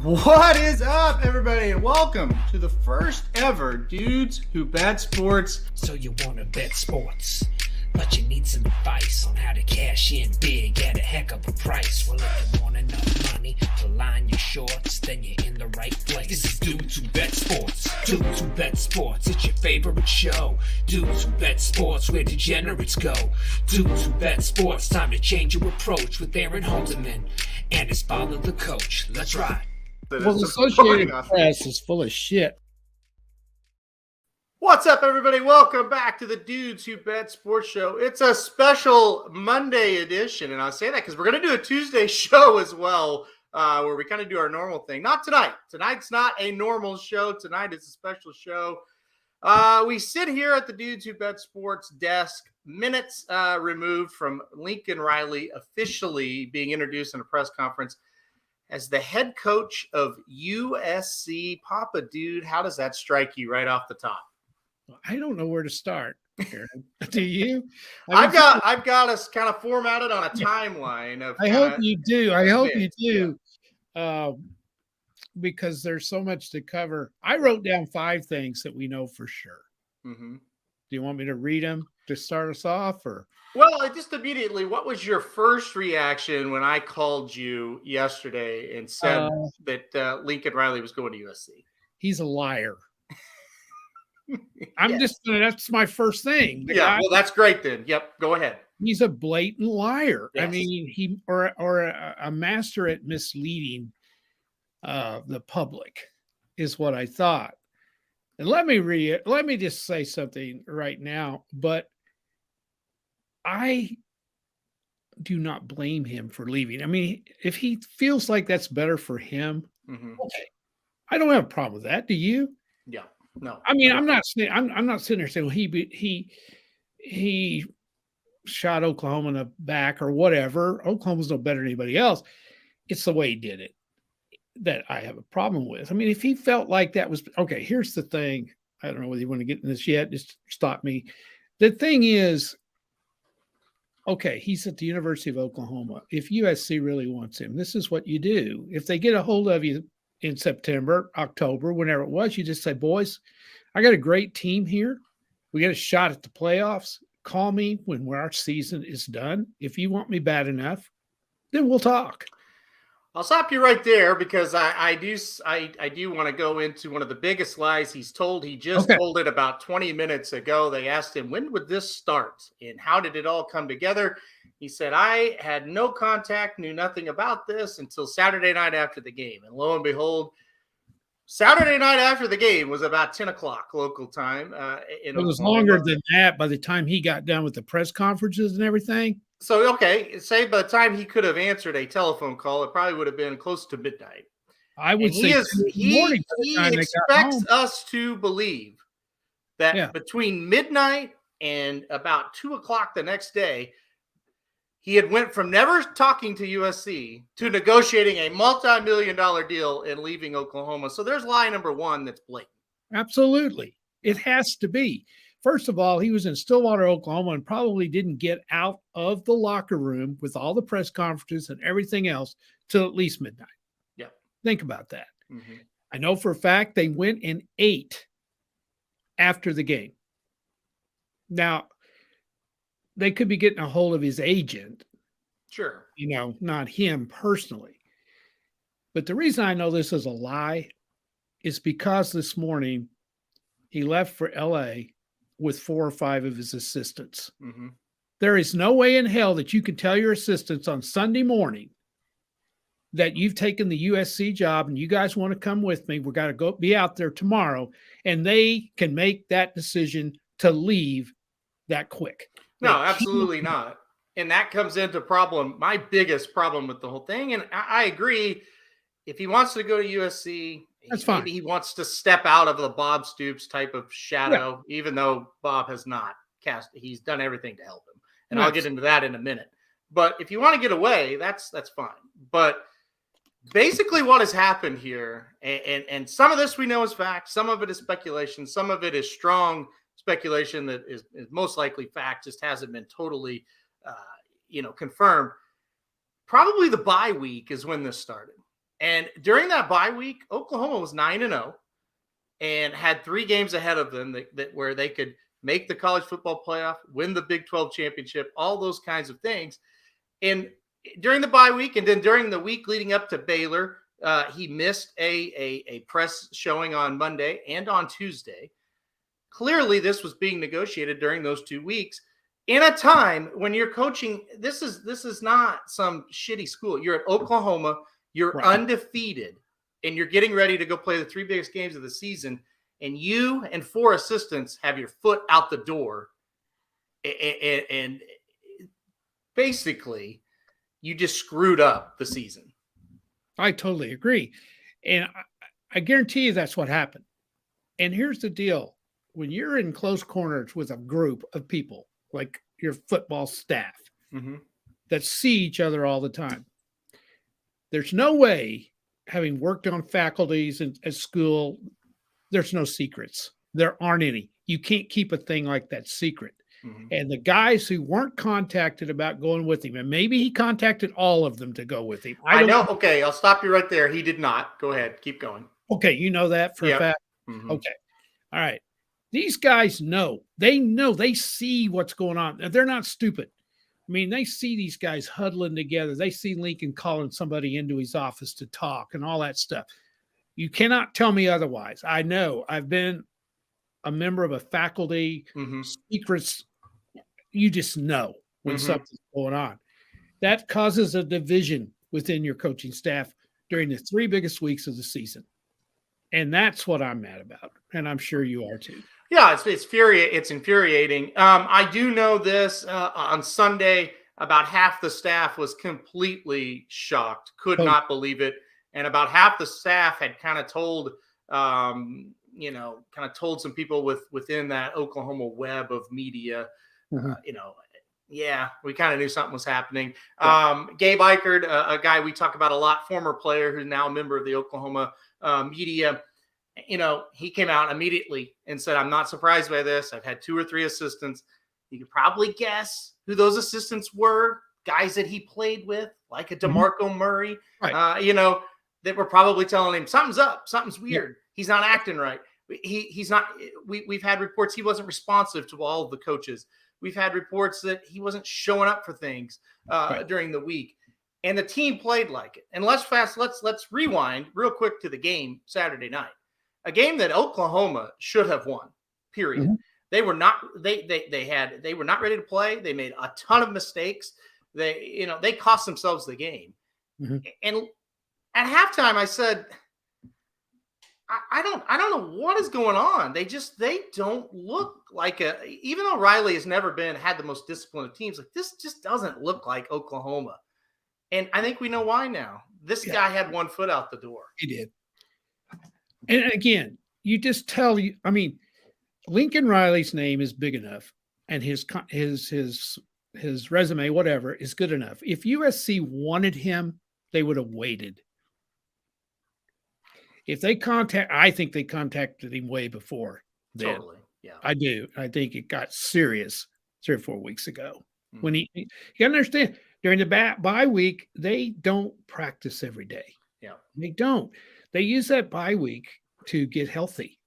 What is up, everybody, and welcome to the first ever Dudes Who Bet Sports. So you want to bet sports, but you need some advice on how to cash in big at a heck of a price. Well, if you want enough money to line your shorts, then you're in the right place. This is Dudes Who Bet Sports. Dudes Who Bet Sports, it's your favorite show. Dudes Who Bet Sports, where degenerates go. Dudes Who Bet Sports, time to change your approach with Aaron Halterman and his father, the coach. Let's ride. Well, the Associated Press is full of shit. What's up, everybody? Welcome back to the Dudes Who Bet Sports Show. It's a special Monday edition, and I'll say that because we're going to do a Tuesday show as well, where we kind of do our normal thing. Not tonight. Tonight's not a normal show. Tonight is a special show. We sit here at the Dudes Who Bet Sports desk, minutes removed from Lincoln Riley officially being introduced in a press conference as the head coach of USC. Papa, dude, how does that strike you right off the top? I don't know where to start, Aaron. Do you? I've got us kind of formatted on a timeline of. I hope you do. I hope you do. Because there's so much to cover. I wrote down 5 things that we know for sure. Mm-hmm. Do you want me to read them to start us off, or? Well, just immediately, what was your first reaction when I called you yesterday and said that Lincoln Riley was going to USC? He's a liar. That's my first thing. Well, that's great then. Yep, go ahead. He's a blatant liar. Yes. I mean, he or a master at misleading the public is what I thought. And let me just say something right now, but I do not blame him for leaving. I mean, if he feels like that's better for him, okay. I don't have a problem with that. Do you? Yeah. No. I mean, I'm not sitting there saying, well, he shot Oklahoma in the back or whatever. Oklahoma's no better than anybody else. It's the way he did it that I have a problem with. I mean, if he felt like that was okay, here's the thing. I don't know whether you want to get in this yet. Just stop me. The thing is, okay, he's at the University of Oklahoma. If USC really wants him, this is what you do. If they get a hold of you in September, October, whenever it was, you just say, boys, I got a great team here. We got a shot at the playoffs. Call me when our season is done. If you want me bad enough, then we'll talk. I'll stop you right there because I do want to go into one of the biggest lies he's told. He just told it about 20 minutes ago. They asked him, when would this start and how did it all come together? He said, I had no contact, knew nothing about this until Saturday night after the game. And lo and behold, Saturday night after the game was about 10 o'clock local time. It was longer than that by the time he got done with the press conferences and everything. So, okay, say by the time he could have answered a telephone call, it probably would have been close to midnight. I would say he expects us to believe that between midnight and about 2 o'clock the next day, he had went from never talking to USC to negotiating a multi-million-dollar deal and leaving Oklahoma. So there's lie number 1 that's blatant. Absolutely. It has to be. First of all, he was in Stillwater, Oklahoma, and probably didn't get out of the locker room with all the press conferences and everything else till at least midnight. Yeah. Think about that. Mm-hmm. I know for a fact they went and ate after the game. Now, they could be getting a hold of his agent. Sure. Not him personally. But the reason I know this is a lie is because this morning he left for L.A. with 4 or 5 of his assistants. Mm-hmm. There is no way in hell that you can tell your assistants on Sunday morning that you've taken the USC job and you guys want to come with me. We're going to be out there tomorrow, and they can make that decision to leave that quick. No, absolutely not. And that comes into my biggest problem with the whole thing. And I agree. If he wants to go to USC, that's fine. Maybe he wants to step out of the Bob Stoops type of shadow, even though Bob has not he's done everything to help him. And I'll get into that in a minute. But if you want to get away, that's fine. But basically what has happened here, and some of this we know is fact, some of it is speculation, some of it is strong speculation that is most likely fact, just hasn't been totally confirmed. Probably the bye week is when this started. And during that bye week, Oklahoma was 9-0 and had 3 games ahead of them that where they could make the college football playoff, win the Big 12 championship, all those kinds of things. And during the bye week, and then during the week leading up to Baylor, he missed a press showing on Monday and on Tuesday. Clearly, this was being negotiated during those 2 weeks in a time when you're coaching. This is not some shitty school. You're at Oklahoma. You're undefeated, and you're getting ready to go play the 3 biggest games of the season. And you and 4 assistants have your foot out the door, and basically, you just screwed up the season. I totally agree. And I guarantee you that's what happened. And here's the deal. When you're in close corners with a group of people, like your football staff, that see each other all the time, there's no way, having worked on faculties at school, there's no secrets. There aren't any. You can't keep a thing like that secret. And the guys who weren't contacted about going with him, and maybe he contacted all of them to go with him. I know. Okay, I'll stop you right there. He did not. Go ahead. Keep going. Okay, you know that for a fact? Okay. All right. These guys know. They see what's going on. They're not stupid. I mean, they see these guys huddling together. They see Lincoln calling somebody into his office to talk and all that stuff. You cannot tell me otherwise. I know. I've been a member of a faculty, secrets. You just know when something's going on. That causes a division within your coaching staff during the 3 biggest weeks of the season. And that's what I'm mad about. And I'm sure you are too. Yeah, it's infuriating. I do know this. On Sunday, about half the staff was completely shocked, could not believe it. And about half the staff had kind of told, told some people within that Oklahoma web of media, we kind of knew something was happening. Gabe Eichert, a guy we talk about a lot, former player who's now a member of the Oklahoma media, he came out immediately and said, "I'm not surprised by this. I've had 2 or 3 assistants. You could probably guess who those assistants were, guys that he played with, like a DeMarco Murray, that were probably telling him something's up, something's weird. He's not acting right. He's not. We've had reports he wasn't responsive to all of the coaches. We've had reports that he wasn't showing up for things during the week, and the team played like it. And let's rewind real quick to the game Saturday night, a game that Oklahoma should have won. Period. They were not. They were not ready to play. They made a ton of mistakes. They cost themselves the game. And at halftime, I said, I don't know what is going on. They don't look like even though Riley has never had the most disciplined of teams, like this just doesn't look like Oklahoma. And I think we know why now. This guy had 1 foot out the door. He did. And again, you just tell you, I mean, Lincoln Riley's name is big enough and his resume, whatever, is good enough. If USC wanted him, they would have waited. If they I think they contacted him way before then. Totally. Yeah. I do. I think it got serious 3 or 4 weeks ago. When you understand, during the bye week, they don't practice every day. Yeah. They don't. They use that bye week to get healthy,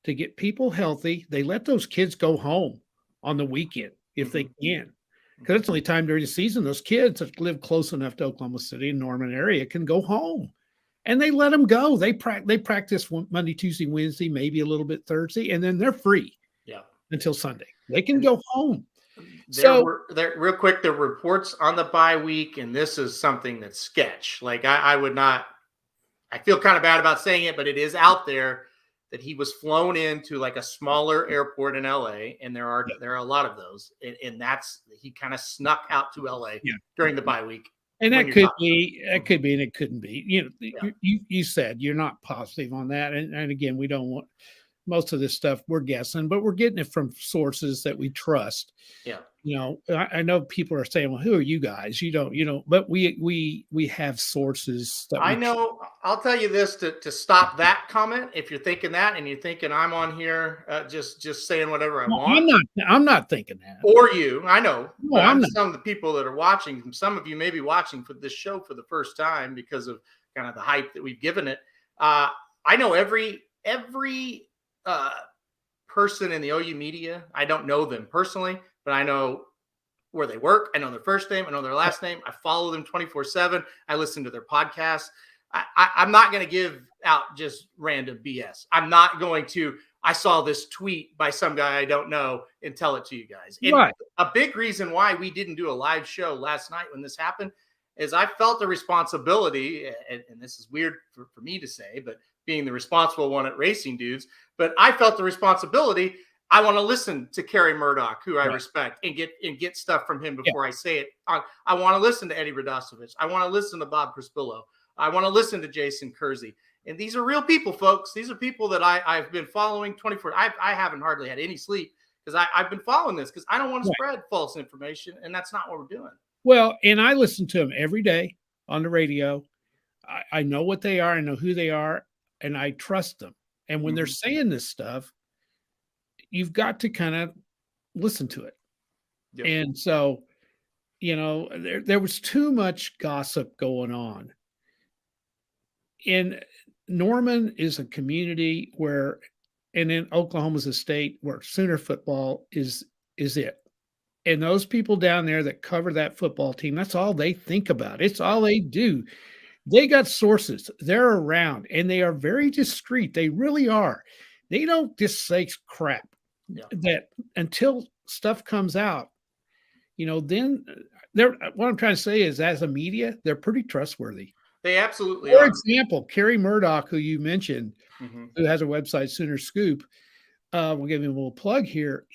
to get people healthy. They let those kids go home on the weekend if they can. Because it's the only time during the season those kids that live close enough to Oklahoma City and Norman area can go home. And they let them go. They practice Monday, Tuesday, Wednesday, maybe a little bit Thursday, and then they're free until Sunday. They can go home. Real quick, the reports on the bye week, and this is something that's sketch. Like I would not – I feel kind of bad about saying it, but it is out there that he was flown into like a smaller airport in L.A., and there are a lot of those. And that's – he kind of snuck out to L.A. during the bye week. And that could be, and it couldn't be. You said you're not positive on that. And again, we don't want most of this stuff we're guessing, but we're getting it from sources that we trust. Yeah. I know people are saying, well, who are you guys? You don't, but we have sources that I know. I'll tell you this to stop that comment. If you're thinking that and you're thinking I'm on here just saying whatever I want, I'm not thinking that. or you, I know, No, but I'm not. some of the people that are watching, some of you may be watching for this show for the first time because of kind of the hype that we've given it. I know every person in the OU media. I don't know them personally, but I know where they work. I know their first name. I know their last name. I follow them 24/7. I listen to their podcasts. I'm not going to give out just random BS. I'm not going to, I saw this tweet by some guy I don't know and tell it to you guys. And Right. a big reason why we didn't do a live show last night when this happened is I felt a responsibility, and this is weird for me to say, but being the responsible one at Racing Dudes, but I felt the responsibility. I want to listen to Kerry Murdoch, who I respect, and get stuff from him before I say it. I want to listen to Eddie Radosovich. I want to listen to Bob Crispillo. I want to listen to Jason Kersey. And these are real people, folks. These are people that I've been following 24. I haven't hardly had any sleep because I've been following this because I don't want to spread false information, and that's not what we're doing. Well, and I listen to them every day on the radio. I know what they are. I know who they are, and I trust them. And when they're saying this stuff, you've got to kind of listen to it. Yep. And so, there was too much gossip going on. And Norman is a community where, and in Oklahoma's a state where Sooner football is it. And those people down there that cover that football team, that's all they think about. It's all they do. They got sources. They're around, and they are very discreet. They really are. They don't just say crap. That until stuff comes out, then what I'm trying to say is, as a media, they're pretty trustworthy. They absolutely are. For example, Kerry Murdoch, who you mentioned, who has a website, Sooner Scoop, we'll give him a little plug here.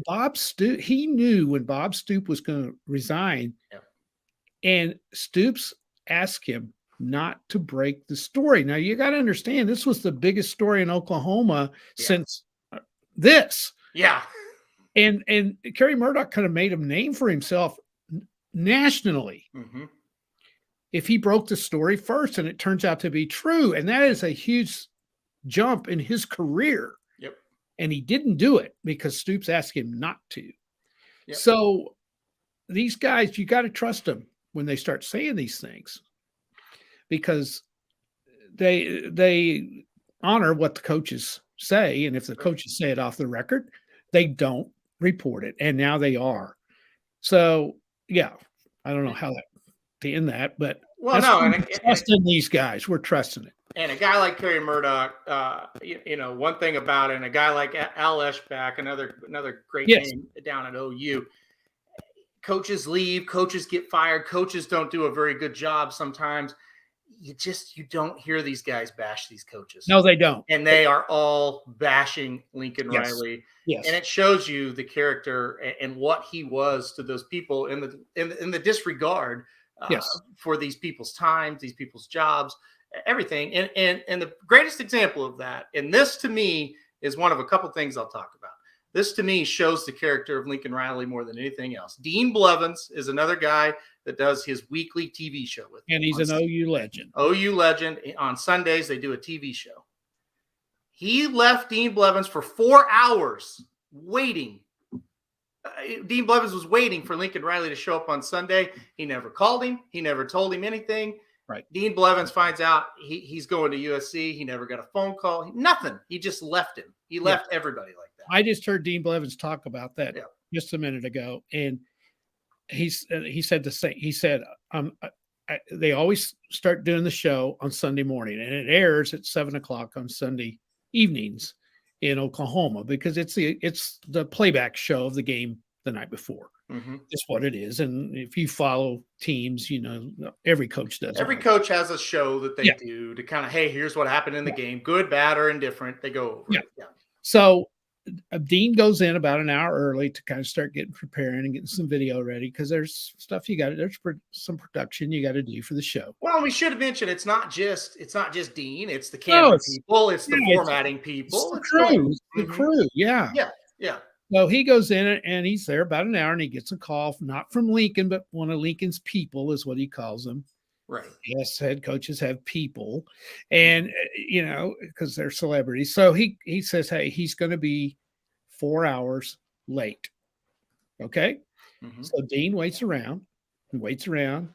Bob Stoops, he knew when Bob Stoops was going to resign, and Stoops asked him not to break the story. Now, you got to understand, this was the biggest story in Oklahoma since this. Yeah. And Kerry Murdoch kind of made a name for himself nationally. If he broke the story first and it turns out to be true. And that is a huge jump in his career. Yep. And he didn't do it because Stoops asked him not to. Yep. So these guys, you got to trust them when they start saying these things, because they honor what the coaches say. And if the coaches say it off the record, they don't report it. And now they are. So, yeah, I don't know how to end that, but trusting these guys. We're trusting it. And a guy like Kerry Murdoch, one thing about it, and a guy like Al Eschbach, another great name down at OU. Coaches leave, coaches get fired, coaches don't do a very good job sometimes. You don't hear these guys bash these coaches. No, they don't. And they are all bashing Lincoln Riley. Yes. And it shows you the character and what he was to those people in the disregard for these people's times, these people's jobs, everything. And the greatest example of that, and this to me is one of a couple things I'll talk about. This to me shows the character of Lincoln Riley more than anything else. Dean Blevins is another guy that does his weekly TV show with him. And he's an OU legend. OU legend. On Sundays, they do a TV show. He left Dean Blevins for 4 hours waiting. Dean Blevins was waiting for Lincoln Riley to show up on Sunday. He never called him. He never told him anything. Right. Dean Blevins finds out he's going to USC. He never got a phone call. Nothing. He just left him. He left everybody like that. I just heard Dean Blevins talk about that just a minute ago, and he said the same. He said, they always start doing the show on Sunday morning, and it airs at 7:00 on Sunday evenings in Oklahoma, because it's the playback show of the game the night before. It's what it is. And if you follow teams, every coach does. Every coach has a show that they do to kind of, hey, here's what happened in the game, good, bad, or indifferent. They go over it. So Dean goes in about an hour early to kind of start getting preparing and getting some video ready because there's stuff there's some production you got to do for the show. Well, we should have mentioned it's not just Dean, it's the No, camera people, it's the formatting it's people, the it's crew, the Mhm. crew, yeah. Yeah. So he goes in and he's there about an hour and he gets a call, not from Lincoln, but one of Lincoln's people is what he calls them. Right. Yes, head coaches have people, and because they're celebrities. So he says, hey, he's going to be 4 hours late. Okay. Mhm. So Dean waits around and waits around.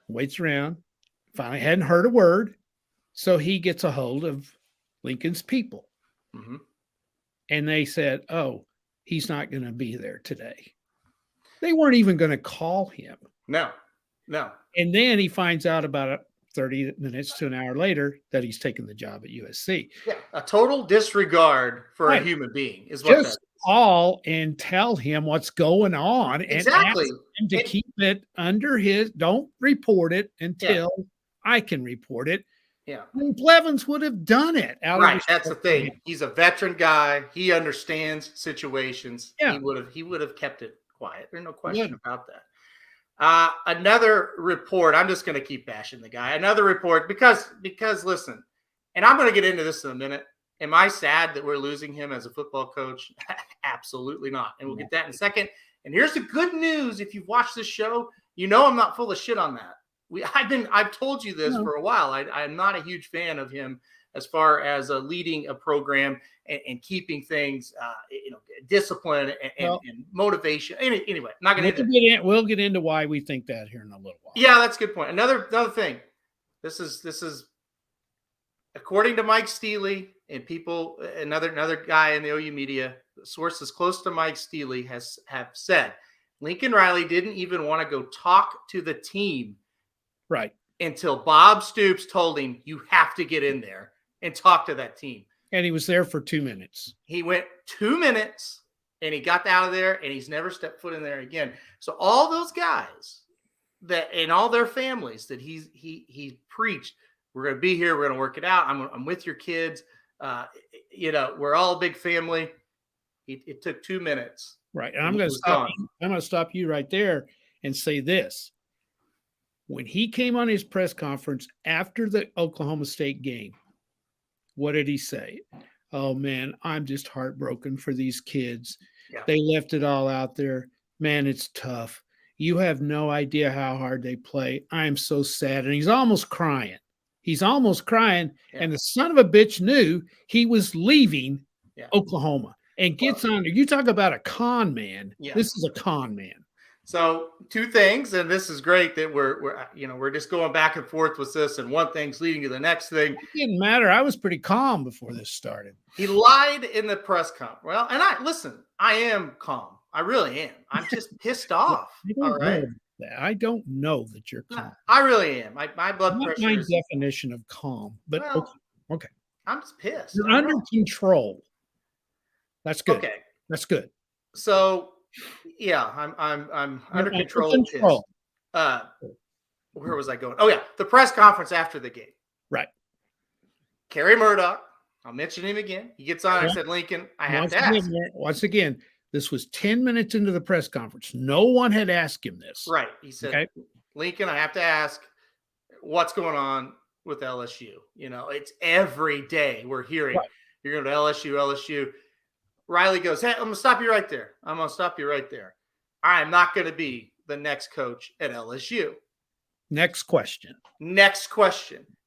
Finally hadn't heard a word. So he gets a hold of Lincoln's people. Mhm. And they said, oh, he's not going to be there today. They weren't even going to call him. No. And then he finds out about 30 minutes to an hour later that he's taken the job at USC. Yeah, a total disregard for Right. a human being is what that Just is. call and tell him what's going on Exactly. and ask him to keep it under don't report it until I can report it. Yeah. And Blevins would have done it. Right. That's the thing. He's a veteran guy. He understands situations. Yeah. He would have kept it quiet. There's no question about that. Another report. I'm just going to keep bashing the guy. Another report because listen, and I'm going to get into this in a minute. Am I sad that we're losing him as a football coach? Absolutely not. And we'll get that in a second. And here's the good news. If you've watched this show, you know I'm not full of shit on that. I've told you this for a while. I'm not a huge fan of him as far as leading a program and keeping things, discipline and motivation. Anyway, not going to we'll get into why we think that here in a little while. Yeah, that's a good point. Another thing. This is according to Mike Steely and people. Another guy in the OU media, sources close to Mike Steely have said Lincoln Riley didn't even want to go talk to the team. Right. Until Bob Stoops told him, you have to get in there and talk to that team. And he was there for 2 minutes. He went 2 minutes and he got out of there and he's never stepped foot in there again. So all those guys that and all their families that he preached, we're going to be here. We're going to work it out. I'm with your kids. We're all a big family. It took 2 minutes. Right. And I'm going to stop you right there and say this. When he came on his press conference after the Oklahoma State game, what did he say? Oh, man, I'm just heartbroken for these kids. Yeah. They left it all out there. Man, it's tough. You have no idea how hard they play. I'm so sad. And he's almost crying. Yeah. And the son of a bitch knew he was leaving Oklahoma and gets on there. You talk about a con man. Yeah. This is a con man. So 2 things, and this is great that we're just going back and forth with this, and one thing's leading to the next thing. It didn't matter. I was pretty calm before this started. He lied in the press conference. Well, and I am calm. I really am. I'm just pissed off. All right. I don't know that you're calm. No, I really am. My blood pressure. My definition of calm, but okay. I'm just pissed. You're under control. That's good. Okay. That's good. So. Yeah, I'm under control. Where was I going? Oh, yeah, the press conference after the game. Right. Kerry Murdoch, I'll mention him again. He gets on and said, Lincoln, I have to ask. Once again, this was 10 minutes into the press conference. No one had asked him this. Right. He said, Lincoln, I have to ask what's going on with LSU. It's every day we're hearing you're going to LSU. Riley goes, hey, I'm going to stop you right there. I am not going to be the next coach at LSU. Next question.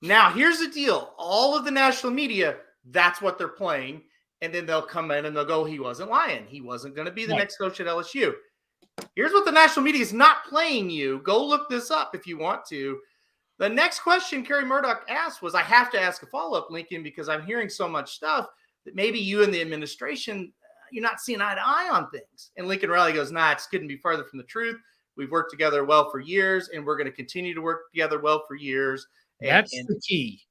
Now, here's the deal. All of the national media, that's what they're playing. And then they'll come in and they'll go, he wasn't lying. He wasn't going to be the next coach at LSU. Here's what the national media is not playing you. Go look this up if you want to. The next question Kerry Murdoch asked was, I have to ask a follow-up, Lincoln, because I'm hearing so much stuff that maybe you and the administration, you're not seeing eye to eye on things. And Lincoln Riley goes, nah, it couldn't be farther from the truth. We've worked together well for years, and we're going to continue to work together well for years. That's the key.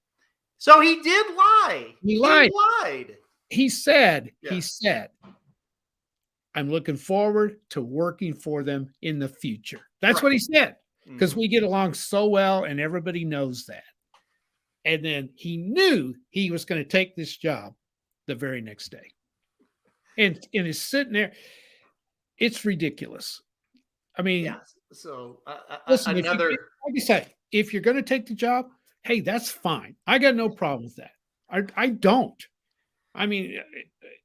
So he did lie. He lied. He said, I'm looking forward to working for them in the future. That's what he said, because we get along so well, and everybody knows that. And then he knew he was going to take this job the very next day. and is sitting there. It's ridiculous. I mean, Yeah. So listen, another. like you say, if you're going to take the job, hey, that's fine. I got no problem with that. I don't. I mean,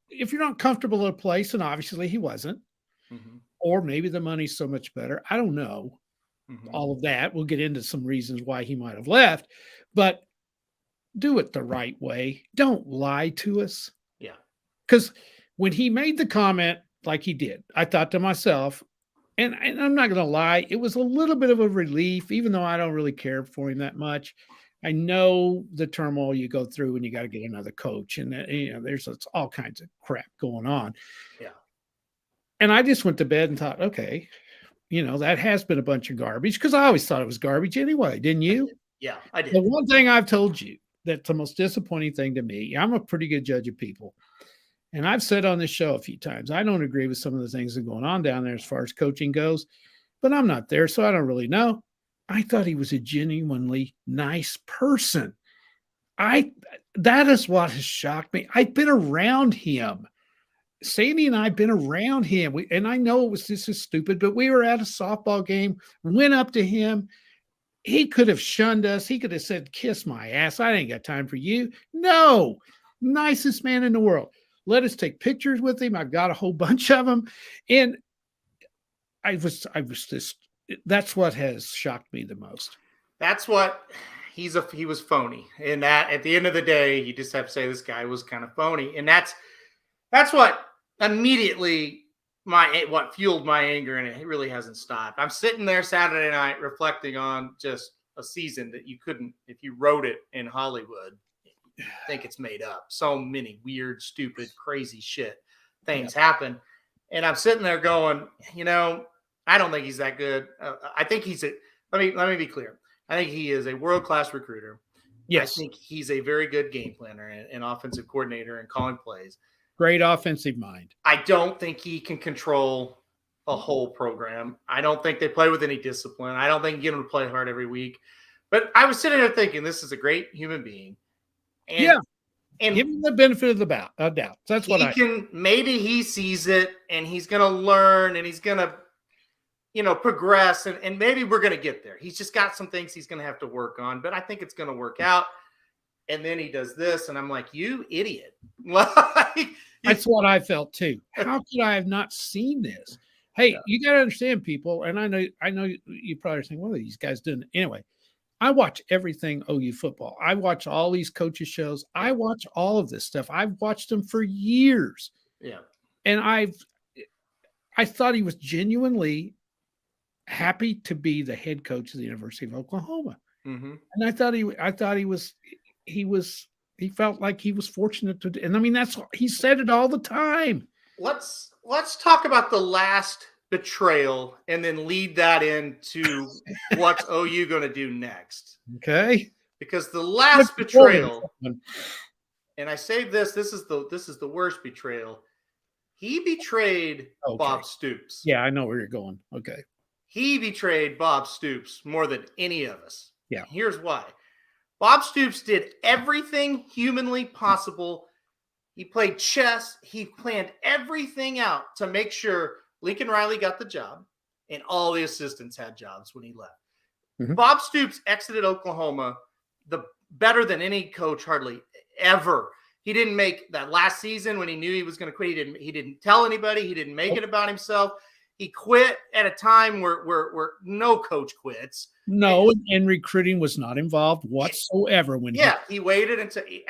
if you're not comfortable at a place, and obviously he wasn't, Mhm, or maybe the money's so much better. I don't know. mhm. All of that. We'll get into some reasons why he might have left, but do it the right way. Don't lie to us. Yeah. Because when he made the comment like he did, I thought to myself, and I'm not going to lie, it was a little bit of a relief, even though I don't really care for him that much. I know the turmoil you go through when you got to get another coach, and there's all kinds of crap going on. Yeah. And I just went to bed and thought, okay, that has been a bunch of garbage because I always thought it was garbage anyway, didn't I you? did. Yeah, I The did. one thing I've told you that's the most disappointing thing to me, I'm a pretty good judge of people. And I've said on this show a few times, I don't agree with some of the things that are going on down there as far as coaching goes, but I'm not there, so I don't really know. I thought he was a genuinely nice person. That is what has shocked me. I've been around him. Sandy and I've been around him. And I know this is stupid, but we were at a softball game, went up to him. He could have shunned us. He could have said, kiss my ass. I ain't got time for you. No, nicest man in the world. Let us take pictures with him. I've got a whole bunch of them. And I was just, that's what has shocked me the most. That's what he was phony. And that at the end of the day, you just have to say this guy was kind of phony. And that's what immediately what fueled my anger, and it really hasn't stopped. I'm sitting there Saturday night reflecting on just a season that you couldn't, if you wrote it in Hollywood, think it's made up. So many weird, stupid, crazy shit things happen. And I'm sitting there going, I don't think he's that good. I think let me be clear. I think he is a world-class recruiter. Yes. I think he's a very good game planner and offensive coordinator and calling plays. Great offensive mind. I don't think he can control a whole program. I don't think they play with any discipline. I don't think you get him to play hard every week. But I was sitting there thinking, this is a great human being. And, and give him the benefit of the doubt. That's what maybe he sees it and he's going to learn and he's going to, progress. And maybe we're going to get there. He's just got some things he's going to have to work on, but I think it's going to work out. And then he does this, and I'm like, you idiot. That's what I felt too. How could I have not seen this? Hey, you got to understand, people, and I know you probably are saying, what are these guys doing? Anyway, I watch everything OU football. I watch all these coaches shows. I watch all of this stuff. I've watched them for years. Yeah. And I thought he was genuinely happy to be the head coach of the University of Oklahoma. Mm-hmm. And I thought he felt like he was fortunate to, and I mean, he said it all the time. Let's talk about the last betrayal and then lead that into what's OU going to do next. Okay. Because the last betrayal, and I say this is the worst betrayal. He betrayed Bob Stoops. Yeah, I know where you're going. Okay. He betrayed Bob Stoops more than any of us. Yeah. Here's why. Bob Stoops did everything humanly possible. He played chess. He planned everything out to make sure Lincoln Riley got the job and all the assistants had jobs when he left. Mm-hmm. Bob Stoops exited Oklahoma better than any coach hardly ever. He didn't make that last season when he knew he was going to quit. He didn't tell anybody. He didn't make it about himself. He quit at a time where no coach quits. No, and recruiting was not involved whatsoever. He waited until he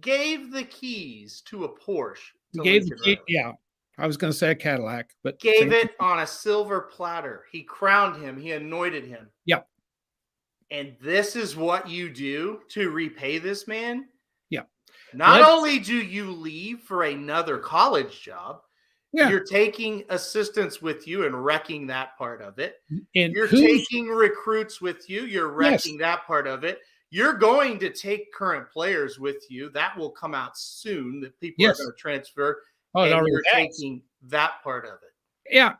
gave the keys to a Porsche. I was going to say a Cadillac, but gave it on a silver platter. He crowned him. He anointed him. Yep. And this is what you do to repay this man. Yep. Not only do you leave for another college job, you're taking assistants with you and wrecking that part of it. And you're taking recruits with you. You're wrecking that part of it. You're going to take current players with you. That will come out soon that people are going to transfer. And you're taking that part of it. Yeah.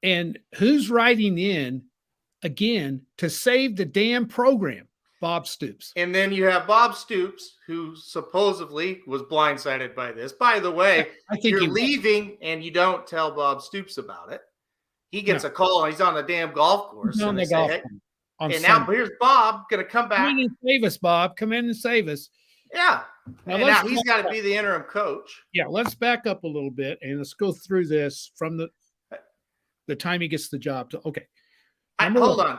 And who's writing in again to save the damn program? Bob Stoops. And then you have Bob Stoops, who supposedly was blindsided by this. By the way, I think you're leaving and you don't tell Bob Stoops about it. He gets a call and he's on the damn golf course. He's on the golf course. And now here's Bob going to come back. Come in and save us, Bob. Come in and save us. Yeah. Now he's got to be the interim coach. Yeah, let's back up a little bit and let's go through this from the time he gets the job to Hold on.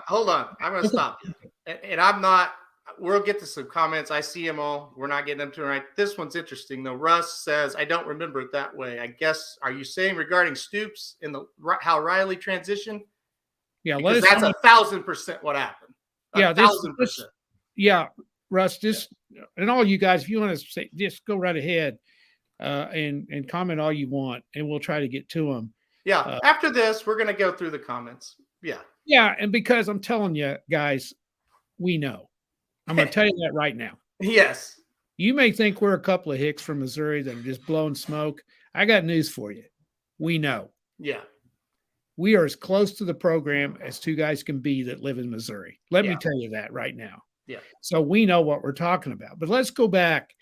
I'm going to stop you. And I'm not. We'll get to some comments. I see them all. We're not getting them to right. This one's interesting though. Russ says, "I don't remember it that way." I guess, are you saying regarding Stoops and how Riley transitioned? Yeah, because that's 1,000% what happened. 1,000%. Yeah, Russ. And all you guys, if you want to say, just go right ahead and comment all you want, and we'll try to get to them. Yeah. After this, we're going to go through the comments. Yeah. Yeah, and because I'm telling you guys, we know. I'm going to tell you that right now. Yes. You may think we're a couple of hicks from Missouri that are just blowing smoke. I got news for you. We know. Yeah. We are as close to the program as two guys can be that live in Missouri. Let me tell you that right now. Yeah. So we know what we're talking about. But let's go back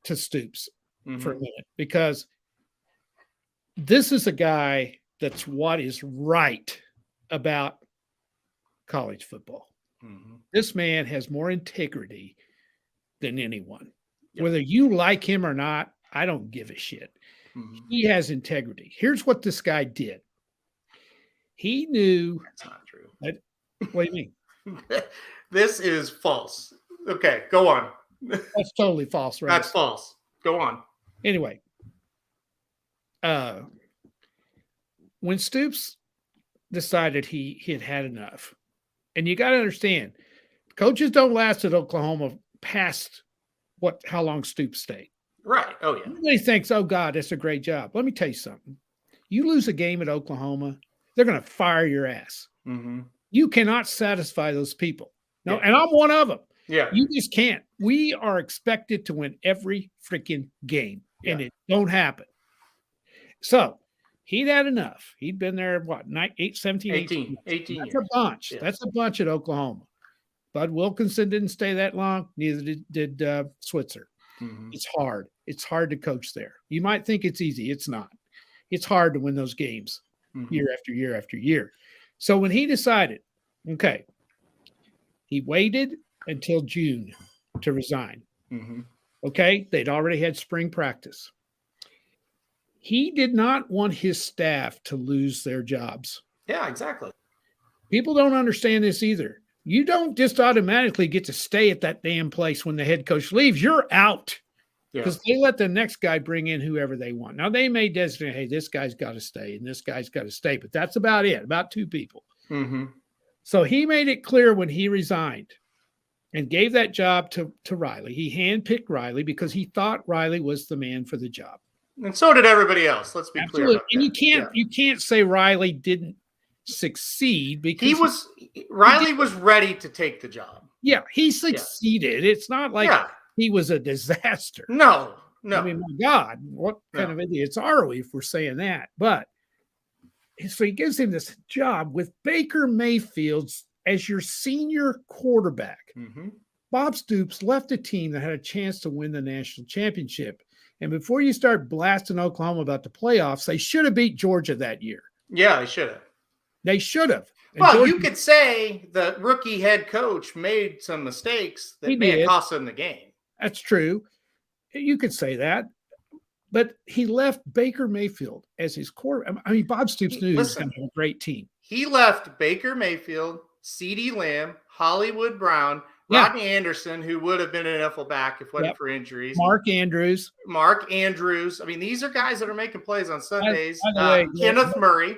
to Stoops for a minute, because this is a guy that's what is right about college football. This man has more integrity than anyone. Yep. Whether you like him or not, I don't give a shit. He has integrity. Here's what this guy did. He knew. That's not true. What do you mean? This is false. Okay, go on. That's totally false, right? That's false. Go on. Anyway, when Stoops decided he had had enough, and you got to understand, coaches don't last at Oklahoma past how long Stoops stayed. Right. Oh, yeah. Everybody thinks, oh, God, that's a great job. Let me tell you something. You lose a game at Oklahoma, they're going to fire your ass. You cannot satisfy those people. No, and I'm one of them. Yeah. You just can't. We are expected to win every freaking game, and it don't happen. So he'd had enough. He'd been there, 17, 18 That's years. A bunch. Yeah. That's a bunch at Oklahoma. Bud Wilkinson didn't stay that long. Neither did Switzer. It's hard. It's hard to coach there. You might think it's easy. It's not. It's hard to win those games year after year after year. So when he decided, okay, he waited until June to resign. Okay, they'd already had spring practice. He did not want his staff to lose their jobs. Yeah, exactly. People don't understand this either. You don't just automatically get to stay at that damn place when the head coach leaves. You're out because they let the next guy bring in whoever they want. Now, they may designate, hey, this guy's got to stay and this guy's got to stay, but that's about it, about two people. So he made it clear when he resigned and gave that job to Riley. He handpicked Riley because he thought Riley was the man for the job. And so did everybody else. Let's be clear about and that. You can't say Riley didn't succeed because Riley was ready to take the job. Yeah, he succeeded. It's not like he was a disaster. No. I mean, my God, what kind of idiots are we if we're saying that? But so he gives him this job with Baker Mayfield as your senior quarterback. Bob Stoops left a team that had a chance to win the national championship. And before you start blasting Oklahoma about the playoffs, they should have beat Georgia that year. Yeah, they should have. They should have. Well, Georgia, you could say the rookie head coach made some mistakes that may have cost them the game. That's true. You could say that. But he left Baker Mayfield as his quarterback. I mean, Bob Stoops knew he was going to have a great team. He left Baker Mayfield, CeeDee Lamb, Hollywood Brown, Rodney Anderson, who would have been an NFL back if it wasn't for injuries. Mark Andrews. I mean, these are guys that are making plays on Sundays. By the way, Kenneth Murray.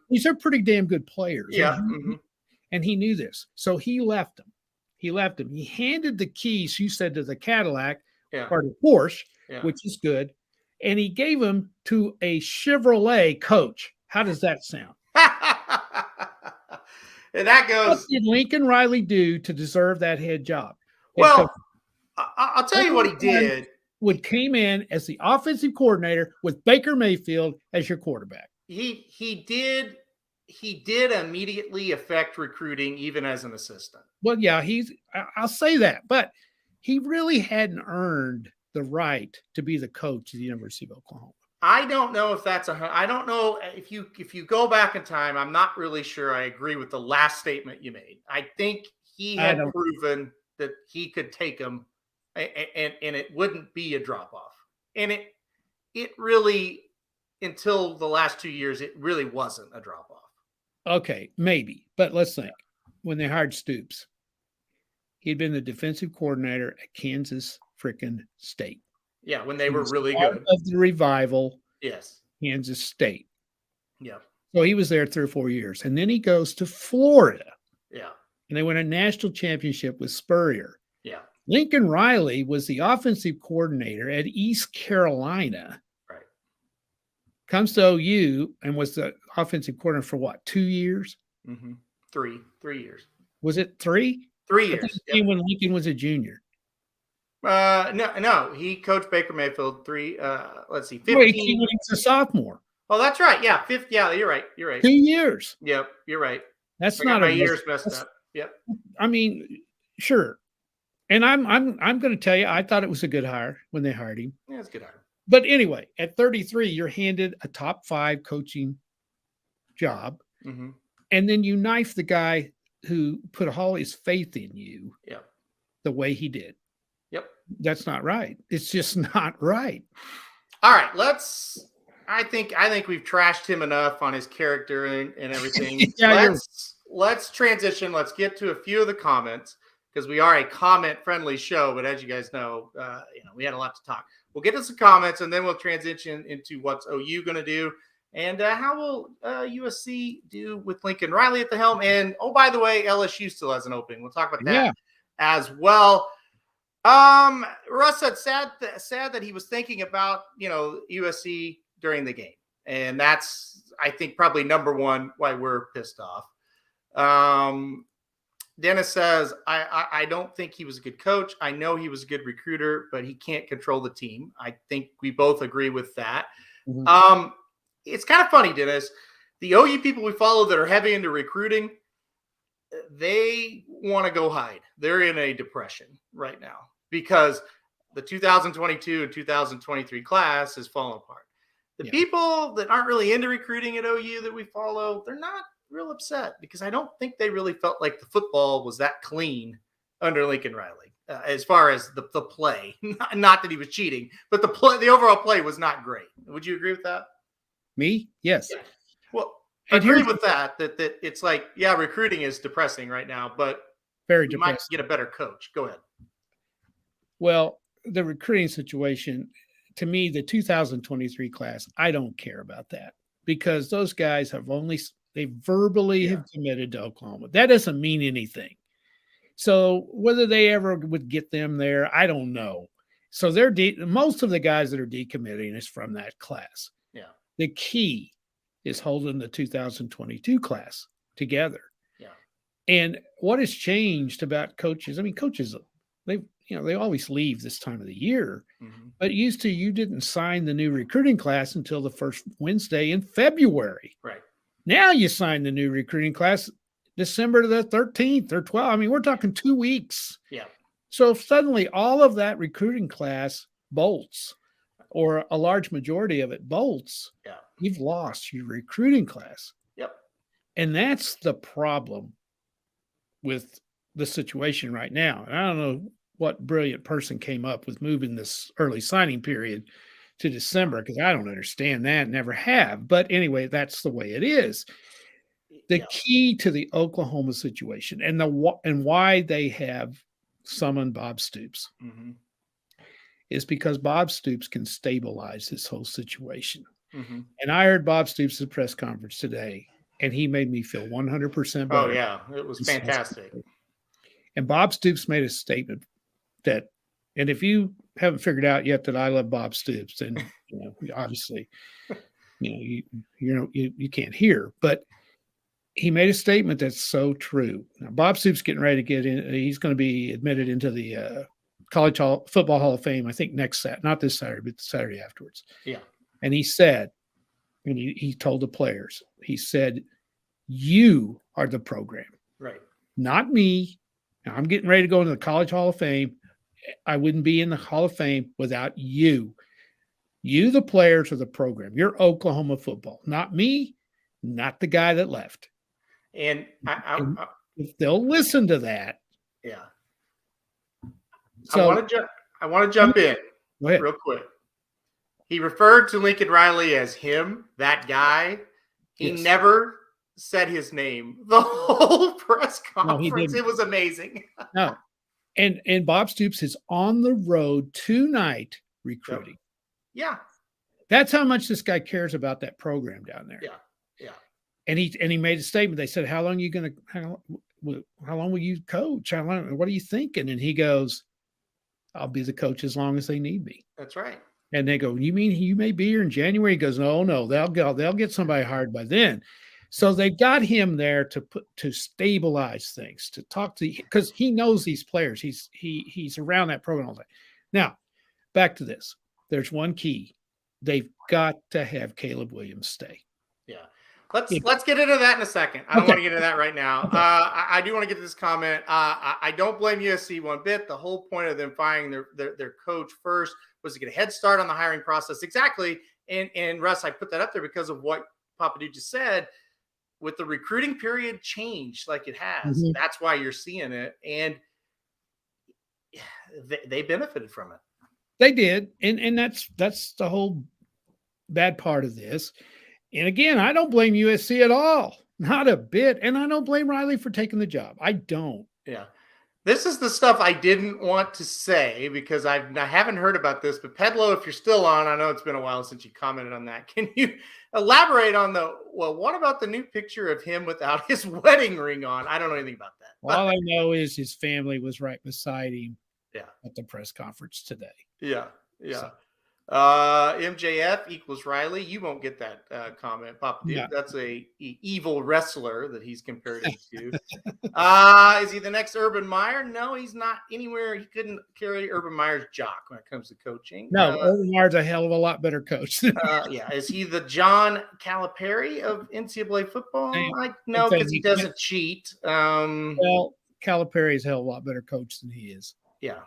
These are pretty damn good players. Yeah. And he knew this. So he left him. He handed the keys, you said, to the Cadillac or the Porsche, which is good. And he gave them to a Chevrolet coach. How does that sound? And that goes. What did Lincoln Riley do to deserve that head job? Well, I'll tell you what he did. Came in as the offensive coordinator with Baker Mayfield as your quarterback. He did he did immediately affect recruiting, even as an assistant. Well, yeah, I'll say that, but he really hadn't earned the right to be the coach of the University of Oklahoma. I don't know if that's I don't know if you go back in time. I'm not really sure. I agree with the last statement you made. I think he had proven that he could take him, and it wouldn't be a drop off. And it really, until the last 2 years, it really wasn't a drop off. Okay, maybe, but let's think. When they hired Stoops, he'd been the defensive coordinator at Kansas frickin' State. Yeah, when they were really good. Of the revival. Yes. Kansas State. Yeah. So he was there 3 or 4 years. And then he goes to Florida. Yeah. And they win a national championship with Spurrier. Yeah. Lincoln Riley was the offensive coordinator at East Carolina. Right. Comes to OU and was the offensive coordinator for what, 2 years? Mm-hmm. 3 years. Was it 3? 3 years. Yeah. When Lincoln was a junior. No. He coached Baker Mayfield 15. Wait, he was a sophomore. Oh, that's right. Yeah, Yeah, you're right. 2 years. Yep, you're right. That's not my years messed up. Yep. I mean, sure. And I'm going to tell you, I thought it was a good hire when they hired him. Yeah, it's a good hire. But anyway, at 33, you're handed a top 5 coaching job, and then you knife the guy who put all his faith in you. Yep. The way he did. Yep. That's not right. It's just not right. All right, I think we've trashed him enough on his character and everything. Yeah, let's transition. Let's get to a few of the comments, because we are a comment-friendly show. But as you guys know, we had a lot to talk. We'll get to some comments, and then we'll transition into what's OU going to do, and how will USC do with Lincoln Riley at the helm. And oh, by the way, LSU still has an opening. We'll talk about that as well. Russ said sad that he was thinking about USC during the game, and that's, I think, probably number one why we're pissed off. Dennis says, I don't think he was a good coach. I know he was a good recruiter, but he can't control the team. I think we both agree with that. It's kind of funny, Dennis. The OU people we follow that are heavy into recruiting, they want to go hide. They're in a depression right now because the 2022 and 2023 class has fallen apart. The people that aren't really into recruiting at OU that we follow, they're not real upset, because I don't think they really felt like the football was that clean under Lincoln Riley, as far as the play. Not that he was cheating, but the overall play was not great. Would you agree with that? Me? Yes. Yeah. Well, I agree with that it's like, recruiting is depressing right now, but very you depressing. might get a better coach. Go ahead. Well, the recruiting situation, to me, the 2023 class, I don't care about that, because those guys they verbally have committed to Oklahoma. That doesn't mean anything. So whether they ever would get them there, I don't know. So most of the guys that are decommitting is from that class. Yeah. The key is holding the 2022 class together. Yeah. And what has changed about coaches? I mean, coaches, they always leave this time of the year, but used to, you didn't sign the new recruiting class until the first Wednesday in February. Right. Now you sign the new recruiting class December the 13th or 12th. I mean, we're talking 2 weeks. Yeah. So if suddenly all of that recruiting class bolts, or a large majority of it bolts, you've lost your recruiting class. Yep. And that's the problem with the situation right now. And I don't know what brilliant person came up with moving this early signing period to December, because I don't understand that, never have. But anyway, that's the way it is. The key to the Oklahoma situation and why they have summoned Bob Stoops is because Bob Stoops can stabilize this whole situation. And I heard Bob Stoops' press conference today, and he made me feel 100% better. Oh, yeah. It was fantastic. And Bob Stoops made a statement that, and if you haven't figured out yet that I love Bob Stoops, then obviously, you can't hear. But he made a statement that's so true. Now, Bob Stoops getting ready to get in. He's going to be admitted into the College Football Hall of Fame, I think next Saturday, not this Saturday, but the Saturday afterwards. Yeah. And he said, and he told the players, he said, You are the program, Right. not me. Now, I'm getting ready to go into the College Hall of Fame. I wouldn't be in the Hall of Fame without you. You, the players, are the program. You're Oklahoma football, not me, not the guy that left. And And if they'll listen to that, yeah, so I want to jump in go ahead. real quick. He referred to Lincoln Riley as him, that guy. He Yes. never said his name the whole press No, he conference. didn't. It was amazing. No, and Bob Stoops is on the road tonight recruiting. Yeah, That's how much this guy cares about that program down there. yeah, yeah. And he made a statement. They said, "How long are you going to? How long will you coach? How long? What are you thinking?" And he goes, "I'll be the coach as long as they need me." That's right. And they go, "You mean you may be here in January?" He goes, "No, they'll get somebody hired by then." So they've got him there to stabilize things, to talk to, because he knows these players. He's around that program all day. Now, back to this. There's one key. They've got to have Caleb Williams stay. Yeah. Let's get into that in a second. I don't want to get into that right now. Okay. I do want to get to this comment. I don't blame USC one bit. The whole point of them firing their coach first was to get a head start on the hiring process. Exactly. And Russ, I put that up there because of what Papa Dude just said. With the recruiting period changed like it has, that's why you're seeing it. And they benefited from it. They did. And that's the whole bad part of this. And again, I don't blame USC at all. Not a bit. And I don't blame Riley for taking the job. I don't. Yeah. This is the stuff I didn't want to say because I haven't heard about this. But Pedlo, if you're still on, I know it's been a while since you commented on that. Can you elaborate on what about the new picture of him without his wedding ring on? I don't know anything about that. All I know is his family was right beside him at the press conference today. Yeah. So. MJF equals Riley. You won't get that comment, Papa Dude. Yeah. That's a evil wrestler that he's compared him to. Is he the next Urban Meyer? No, he's not anywhere. He couldn't carry Urban Meyer's jock when it comes to coaching. No, Urban Meyer's a hell of a lot better coach. Yeah. Is he the John Calipari of NCAA football? No, because he doesn't cheat. Well, Calipari's a hell of a lot better coach than he is. Yeah.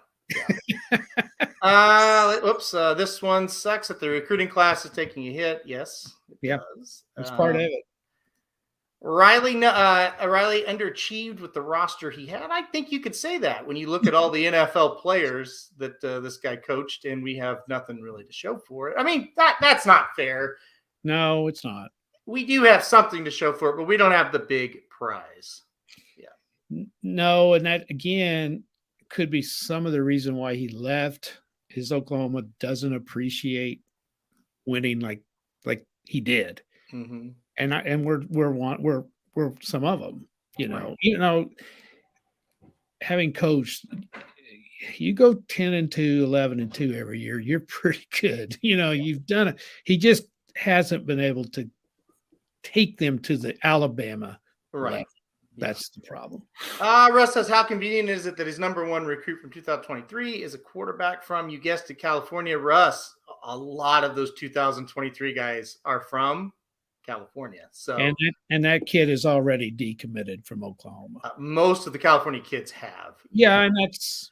This one sucks that the recruiting class is taking a hit. Yes, it does. It's part of it. Riley underachieved with the roster he had. I think you could say that when you look at all the NFL players that this guy coached, and we have nothing really to show for it. I mean, that's not fair. No, it's not. We do have something to show for it, but we don't have the big prize. Yeah. No, and that again could be some of the reason why he left. His Oklahoma doesn't appreciate winning like he did, and we're some of them. You know, having coached, you go 10-2, 11-2 every year. You're pretty good. You've done it. He just hasn't been able to take them to the Alabama level. That's the problem. Russ says, how convenient is it that his number one recruit from 2023 is a quarterback from, you guessed it, California? Russ, a lot of those 2023 guys are from California. So and that kid is already decommitted from Oklahoma. Most of the California kids have. Yeah, and that's.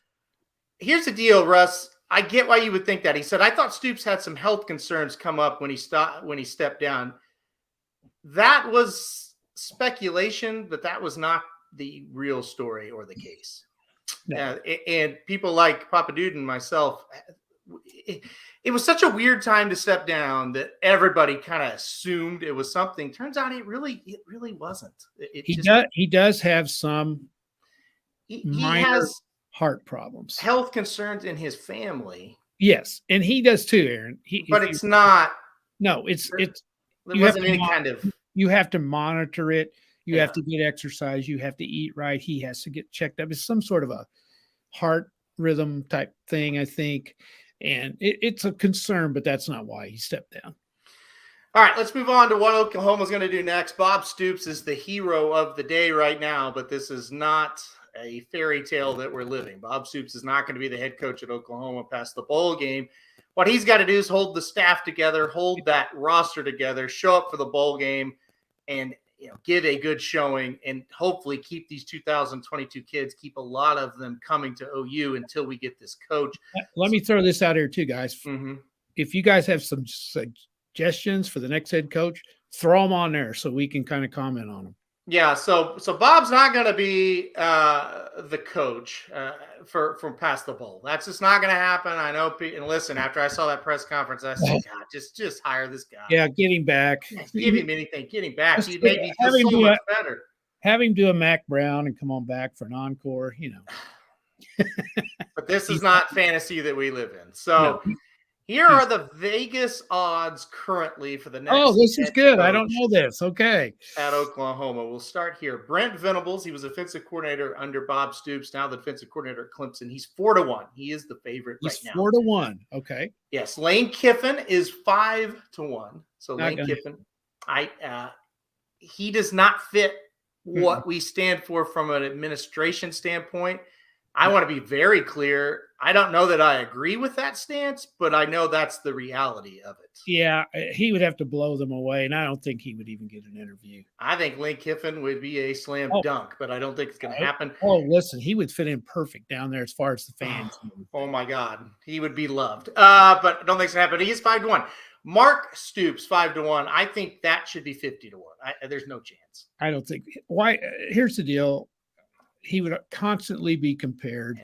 Here's the deal, Russ. I get why you would think that. He said, I thought Stoops had some health concerns come up when he stepped down. That was speculation, but that was not the real story or the case. No. And people like Papa Dude and myself, it was such a weird time to step down that everybody kind of assumed it was something. Turns out it really wasn't. He does have some minor has heart problems, health concerns in his family. Yes, and he does too, Aaron. But it's not. No, it's. There wasn't any kind of. You have to monitor it. You have to get exercise. You have to eat right. He has to get checked up. It's some sort of a heart rhythm type thing, I think. And it's a concern, but that's not why he stepped down. All right, let's move on to what Oklahoma's going to do next. Bob Stoops is the hero of the day right now, but this is not a fairy tale that we're living. Bob Stoops is not going to be the head coach at Oklahoma past the bowl game. What he's got to do is hold the staff together, hold that roster together, show up for the bowl game, and get a good showing and hopefully keep these 2022 kids, keep a lot of them coming to OU until we get this coach. Let me throw this out here too, guys. Mm-hmm. If you guys have some suggestions for the next head coach, throw them on there so we can kind of comment on them. Yeah, so Bob's not going to be the coach from past the bowl. That's just not going to happen. I know. And listen, after I saw that press conference, I said, God, just hire this guy. Yeah, get him back. Give him anything. Get him back. He made me feel so much better. Have him do a Mac Brown and come on back for an encore. But this is not fantasy that we live in. So. No. Here are the Vegas odds currently for the next. Oh, this is good. I don't know this. Okay. At Oklahoma. We'll start here. Brent Venables, he was offensive coordinator under Bob Stoops, now the defensive coordinator at Clemson. He's 4-1. He is the favorite right now. 4-1. Okay. Yes. Lane Kiffin is 5-1. So Lane Kiffin, he does not fit what we stand for from an administration standpoint. I want to be very clear. I don't know that I agree with that stance, but I know that's the reality of it. Yeah, he would have to blow them away, and I don't think he would even get an interview. I think Lane Kiffin would be a slam dunk, but I don't think it's going to happen. Oh, listen, he would fit in perfect down there as far as the fans. Oh my God. He would be loved. But I don't think it's going to happen. He is 5-1. Mark Stoops, 5-1. I think that should be 50-1. There's no chance. I don't think. Why? Here's the deal. He would constantly be compared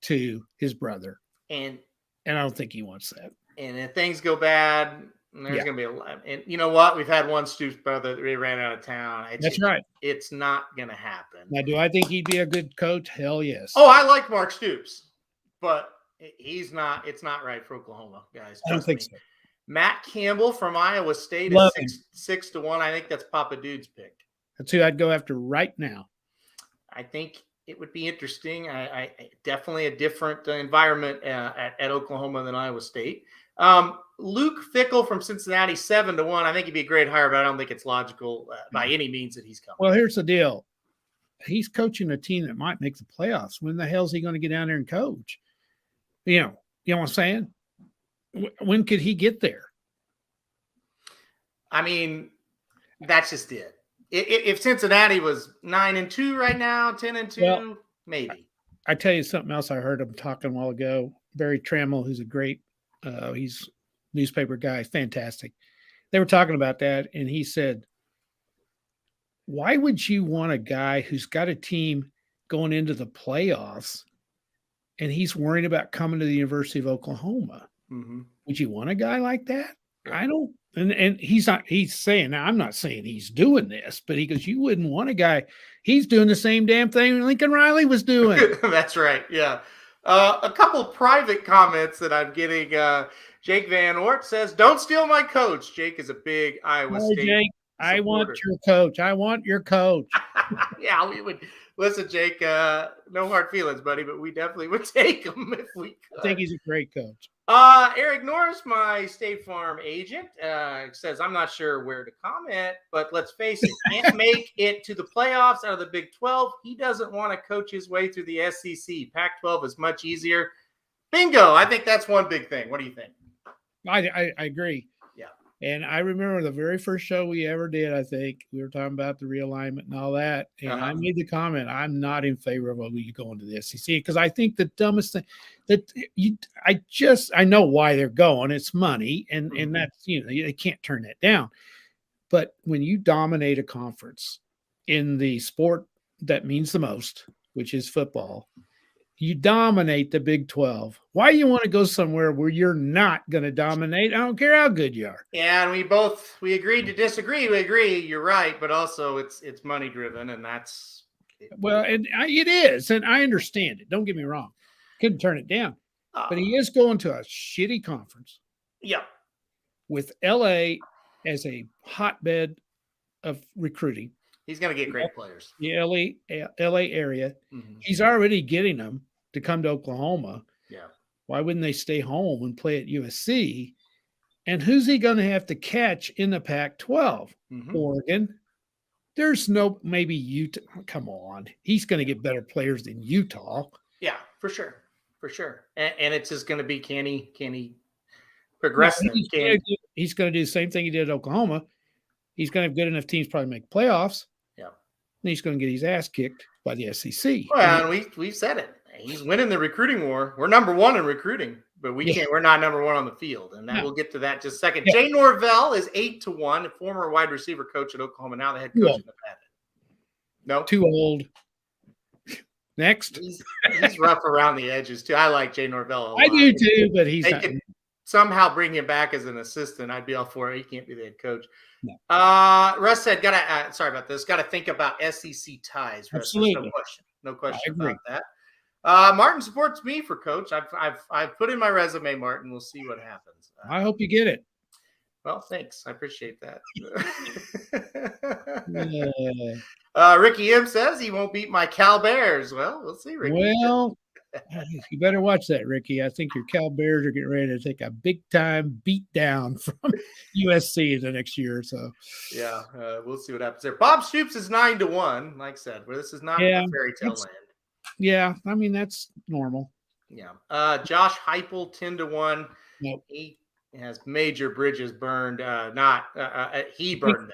to his brother. And I don't think he wants that. And if things go bad, there's going to be a lot. And you know what? We've had one Stoops brother that ran out of town. That's right. It's not going to happen. Now, do I think he'd be a good coach? Hell yes. Oh, I like Mark Stoops, but he's not. It's not right for Oklahoma, guys. I don't think so. Matt Campbell from Iowa State is 6-1. I think that's Papa Dude's pick. That's who I'd go after right now. I think it would be interesting. I definitely a different environment at Oklahoma than Iowa State. Luke Fickell from Cincinnati, 7-1. I think he'd be a great hire, but I don't think it's logical by any means that he's coming. Well, here's the deal. He's coaching a team that might make the playoffs. When the hell is he going to get down there and coach? You know what I'm saying? When could he get there? I mean, that's just it. If Cincinnati was 9-2 right now, 10-2, well, maybe. I tell you something else. I heard him talking a while ago. Barry Trammell, who's a great, he's newspaper guy, fantastic. They were talking about that, and he said, "Why would you want a guy who's got a team going into the playoffs, and he's worrying about coming to the University of Oklahoma? Mm-hmm. Would you want a guy like that? I don't." And he's saying, now I'm not saying he's doing this, but he goes, you wouldn't want a guy. He's doing the same damn thing Lincoln Riley was doing. That's right. Yeah. A couple private comments that I'm getting. Jake Van Ort says, don't steal my coach. Jake is a big Iowa State Jake, supporter. I want your coach. I want your coach. Yeah, we would. Listen, Jake, no hard feelings, buddy, but we definitely would take him if we could. I think he's a great coach. Eric Norris, my State Farm agent, says, I'm not sure where to comment, but let's face it, can't make it to the playoffs out of the Big 12. He doesn't want to coach his way through the SEC. Pac-12 is much easier. Bingo. I think that's one big thing. What do you think? I agree. Yeah. And I remember the very first show we ever did, I think, we were talking about the realignment and all that. And I made the comment, I'm not in favor of you going to the SEC because I think the dumbest thing that I know why they're going. It's money. And that's, they can't turn that down. But when you dominate a conference in the sport that means the most, which is football, you dominate the Big 12. Why do you want to go somewhere where you're not going to dominate? I don't care how good you are. Yeah, and we agreed to disagree. We agree, you're right, but also it's money driven, and that's well, and it is, and I understand it. Don't get me wrong. Couldn't turn it down, but he is going to a shitty conference. Yeah, with LA as a hotbed of recruiting. He's going to get great players. The LA area. Mm-hmm. He's already getting them to come to Oklahoma. Yeah. Why wouldn't they stay home and play at USC? And who's he going to have to catch in the Pac-12? Mm-hmm. Oregon. There's maybe Utah. Come on. He's going to get better players than Utah. Yeah, for sure. For sure. And it's just going to be, can he progress? He's going to do the same thing he did at Oklahoma. He's going to have good enough teams probably make playoffs. Yeah. And he's going to get his ass kicked by the SEC. Well, and we said it. He's winning the recruiting war. We're number one in recruiting, but we're not number one on the field. And we'll get to that in just a second. Jay Norvell is 8-1, a former wide receiver coach at Oklahoma, now the head coach at Nevada. No? Too old. Next. He's rough around the edges, too. I like Jay Norvell a lot. I do, too, but he's not. Could somehow bring him back as an assistant. I'd be all for it. He can't be the head coach. No. Russ said, sorry about this, got to think about SEC ties. Russ. Absolutely. No question about that. Martin supports me for coach. I've put in my resume, Martin. We'll see what happens. I hope you get it. Well, thanks. I appreciate that. Yeah. Ricky M says he won't beat my Cal Bears. Well, we'll see, Ricky. Well, you better watch that, Ricky. I think your Cal Bears are getting ready to take a big-time beat down from USC in the next year or so. Yeah, we'll see what happens there. Bob Stoops is 9-1, like I said, where this is not a fairy tale land. Yeah, I mean, that's normal. Yeah. Josh Heupel, 10-1. Nope. He has major bridges burned. He burned them.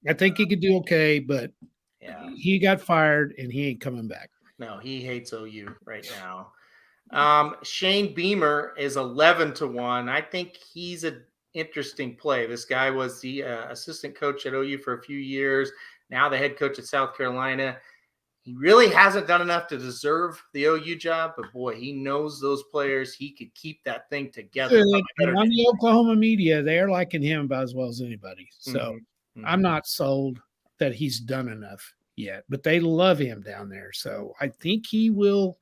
I think he could do okay, but he got fired and he ain't coming back. No, he hates OU right now. Shane Beamer is 11-1. I think he's an interesting play. This guy was the assistant coach at OU for a few years. Now the head coach at South Carolina. He really hasn't done enough to deserve the OU job, but boy, he knows those players. He could keep that thing together. On the Oklahoma media, they're liking him about as well as anybody. So I'm not sold that he's done enough yet, but they love him down there. So I think he'll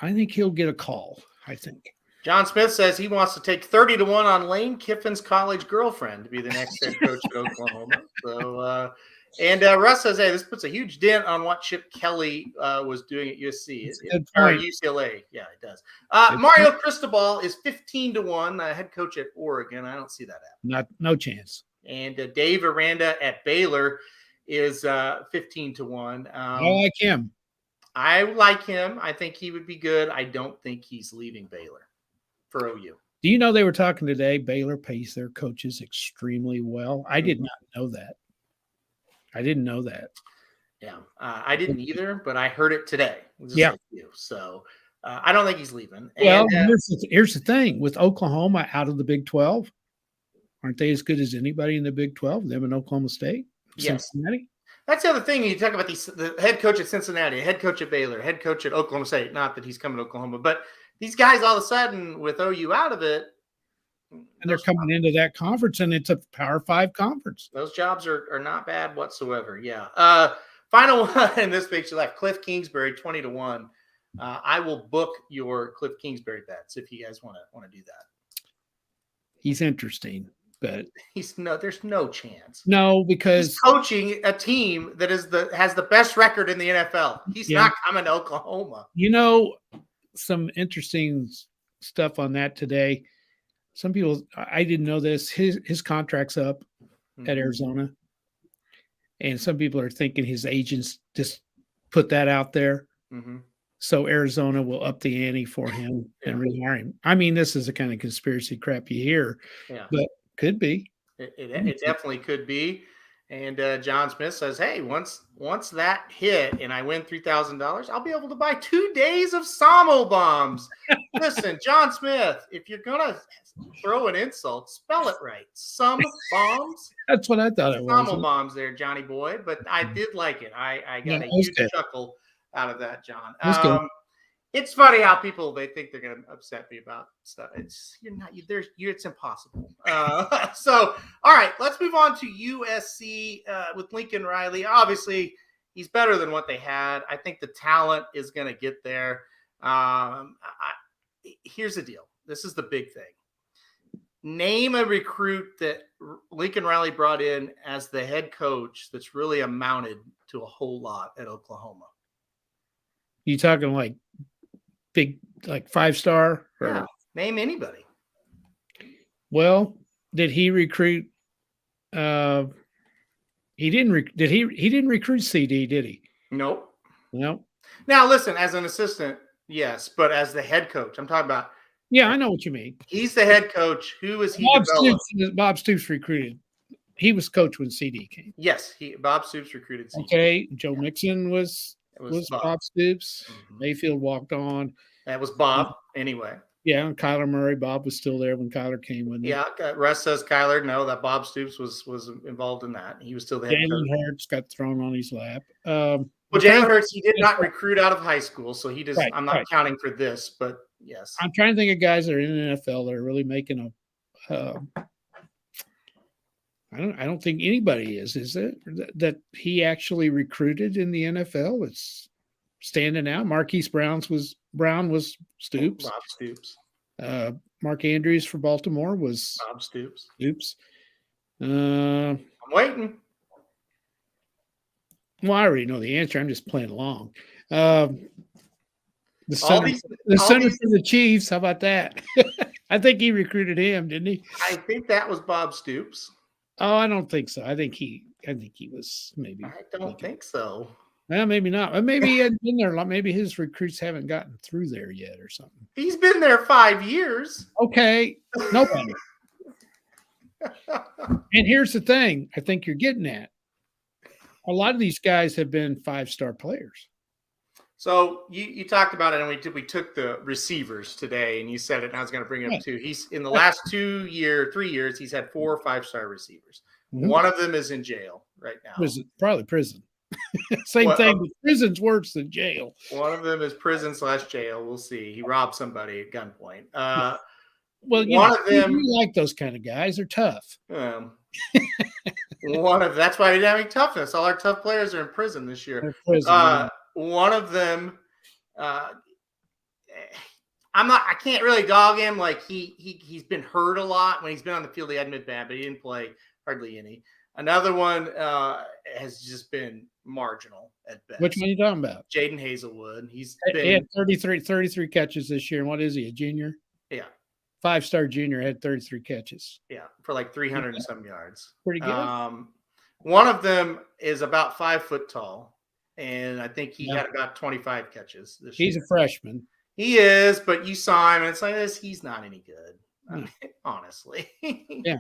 get a call, I think. John Smith says he wants to take 30-1 on Lane Kiffin's college girlfriend to be the next head coach at Oklahoma. So, and Russ says, hey, this puts a huge dent on what Chip Kelly was doing at USC or UCLA. Yeah, it does. Mario Cristobal is 15-1, head coach at Oregon. I don't see that happening. No chance. And Dave Aranda at Baylor is 15-1. I like him. I like him. I think he would be good. I don't think he's leaving Baylor for OU. Do you know they were talking today? Baylor pays their coaches extremely well. I did not know that. I didn't know that. Yeah, I didn't either, but I heard it today. Yeah. Like you. So I don't think he's leaving. Well, here's the thing. With Oklahoma out of the Big 12, aren't they as good as anybody in the Big 12? Them in Oklahoma State? Yes. Cincinnati? That's the other thing. You talk about the head coach at Cincinnati, head coach at Baylor, head coach at Oklahoma State. Not that he's coming to Oklahoma, but these guys all of a sudden with OU out of it. And they're coming into that conference, and it's a Power 5 conference. Those jobs are not bad whatsoever. Yeah. Final one in this makes you laugh. Cliff Kingsbury, 20-1. I will book your Cliff Kingsbury bets if you guys want to do that. He's interesting, but there's no chance. No, because he's coaching a team that has the best record in the NFL. He's not coming to Oklahoma. You know, some interesting stuff on that today. Some people, I didn't know this. His contract's up at Arizona, and some people are thinking his agents just put that out there, so Arizona will up the ante for him and rehire him. I mean, this is the kind of conspiracy crap you hear, but could be. It definitely could be. And John Smith says, hey, once that hit and I win $3,000, I'll be able to buy 2 days of Samo bombs. Listen, John Smith, if you're going to throw an insult, spell it right. Some bombs. That's what I thought it was. Samo bombs there, Johnny boy. But I did like it. I got a huge chuckle out of that, John. It's funny how people, they think they're going to upset me about stuff. It's impossible. So, all right, let's move on to USC with Lincoln Riley. Obviously, he's better than what they had. I think the talent is going to get there. Here's the deal. This is the big thing. Name a recruit that Lincoln Riley brought in as the head coach that's really amounted to a whole lot at Oklahoma. You talking like big, like 5-star? Yeah. Name anybody. Well, did he recruit? He didn't recruit CD, did he? Nope. Nope. Now listen, as an assistant, yes, but as the head coach, I'm talking about. Yeah, I know what you mean. He's the head coach. Who is he? Bob Stoops recruited he was coach when CD came. Yes, Bob Stoops recruited CD. Okay, Joe Mixon was Bob. Bob Stoops. Mhm. Mayfield walked on. That was Bob anyway. Yeah, and Kyler Murray. Bob was still there when Kyler came. Wasn't he? Yeah, Russ says Kyler. No, that Bob Stoops was involved in that. He was still the head coach. Jalen Hurts got thrown on his lap. Well, Jalen Hurts, he did not recruit out of high school, so he does. Right, I'm not counting for this, but yes, I'm trying to think of guys that are in the NFL that are really making a. I don't think anybody is it that he actually recruited in the NFL? It's standing out. Marquise Brown was Stoops. Bob Stoops. Mark Andrews for Baltimore was Bob Stoops. Stoops. I'm waiting. Well, I already know the answer. I'm just playing along. The center for the Chiefs. How about that? I think he recruited him, didn't he? I think that was Bob Stoops. Oh, I don't think so. I think he was maybe. I don't think so. Well, maybe not. Maybe he hadn't been there. Maybe his recruits haven't gotten through there yet, or something. He's been there 5 years. Okay, nobody. And here's the thing: I think you're getting at. A lot of these guys have been 5-star players. So you talked about it, and we took the receivers today, and you said it, and I was going to bring it up too. He's in the last 3 years, he's had 4 5-star receivers. Mm-hmm. One of them is in jail right now. Probably prison. Same thing. But prison's worse than jail. One of them is prison/jail. We'll see. He robbed somebody at gunpoint. Well, one of them. You like those kind of guys. They're tough. That's why we didn't have any toughness. All our tough players are in prison this year. One of them, I can't really dog him. Like he's been hurt a lot when he's been on the field. He hadn't been bad, but he didn't play hardly any. Another one has just been marginal at best. Which one are you talking about? Jaden Hazelwood. He had 33 catches this year. And what is he, a junior? Yeah. 5-star junior, had 33 catches. Yeah, for like 300 and some yards. Pretty good. One of them is about 5 foot tall, and I think he had about 25 catches this year. He's a freshman. He is, but you saw him, and it's like this. He's not any good, honestly. Yeah.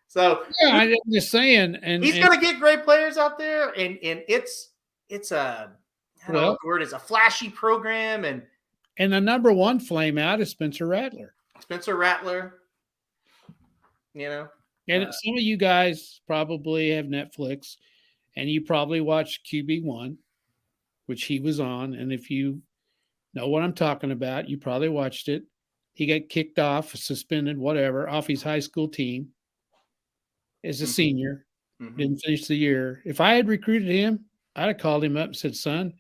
So I'm just saying, and he's going to get great players out there, and it's a I don't know what the word is, a flashy program, and the number one flame out is Spencer Rattler. You know, and some of you guys probably have Netflix, and you probably watched QB1, which he was on, and if you know what I'm talking about, you probably watched it. He got kicked off, suspended, whatever, off his high school team as a senior. Didn't finish the year. If I had recruited him, I'd have called him up and said, son,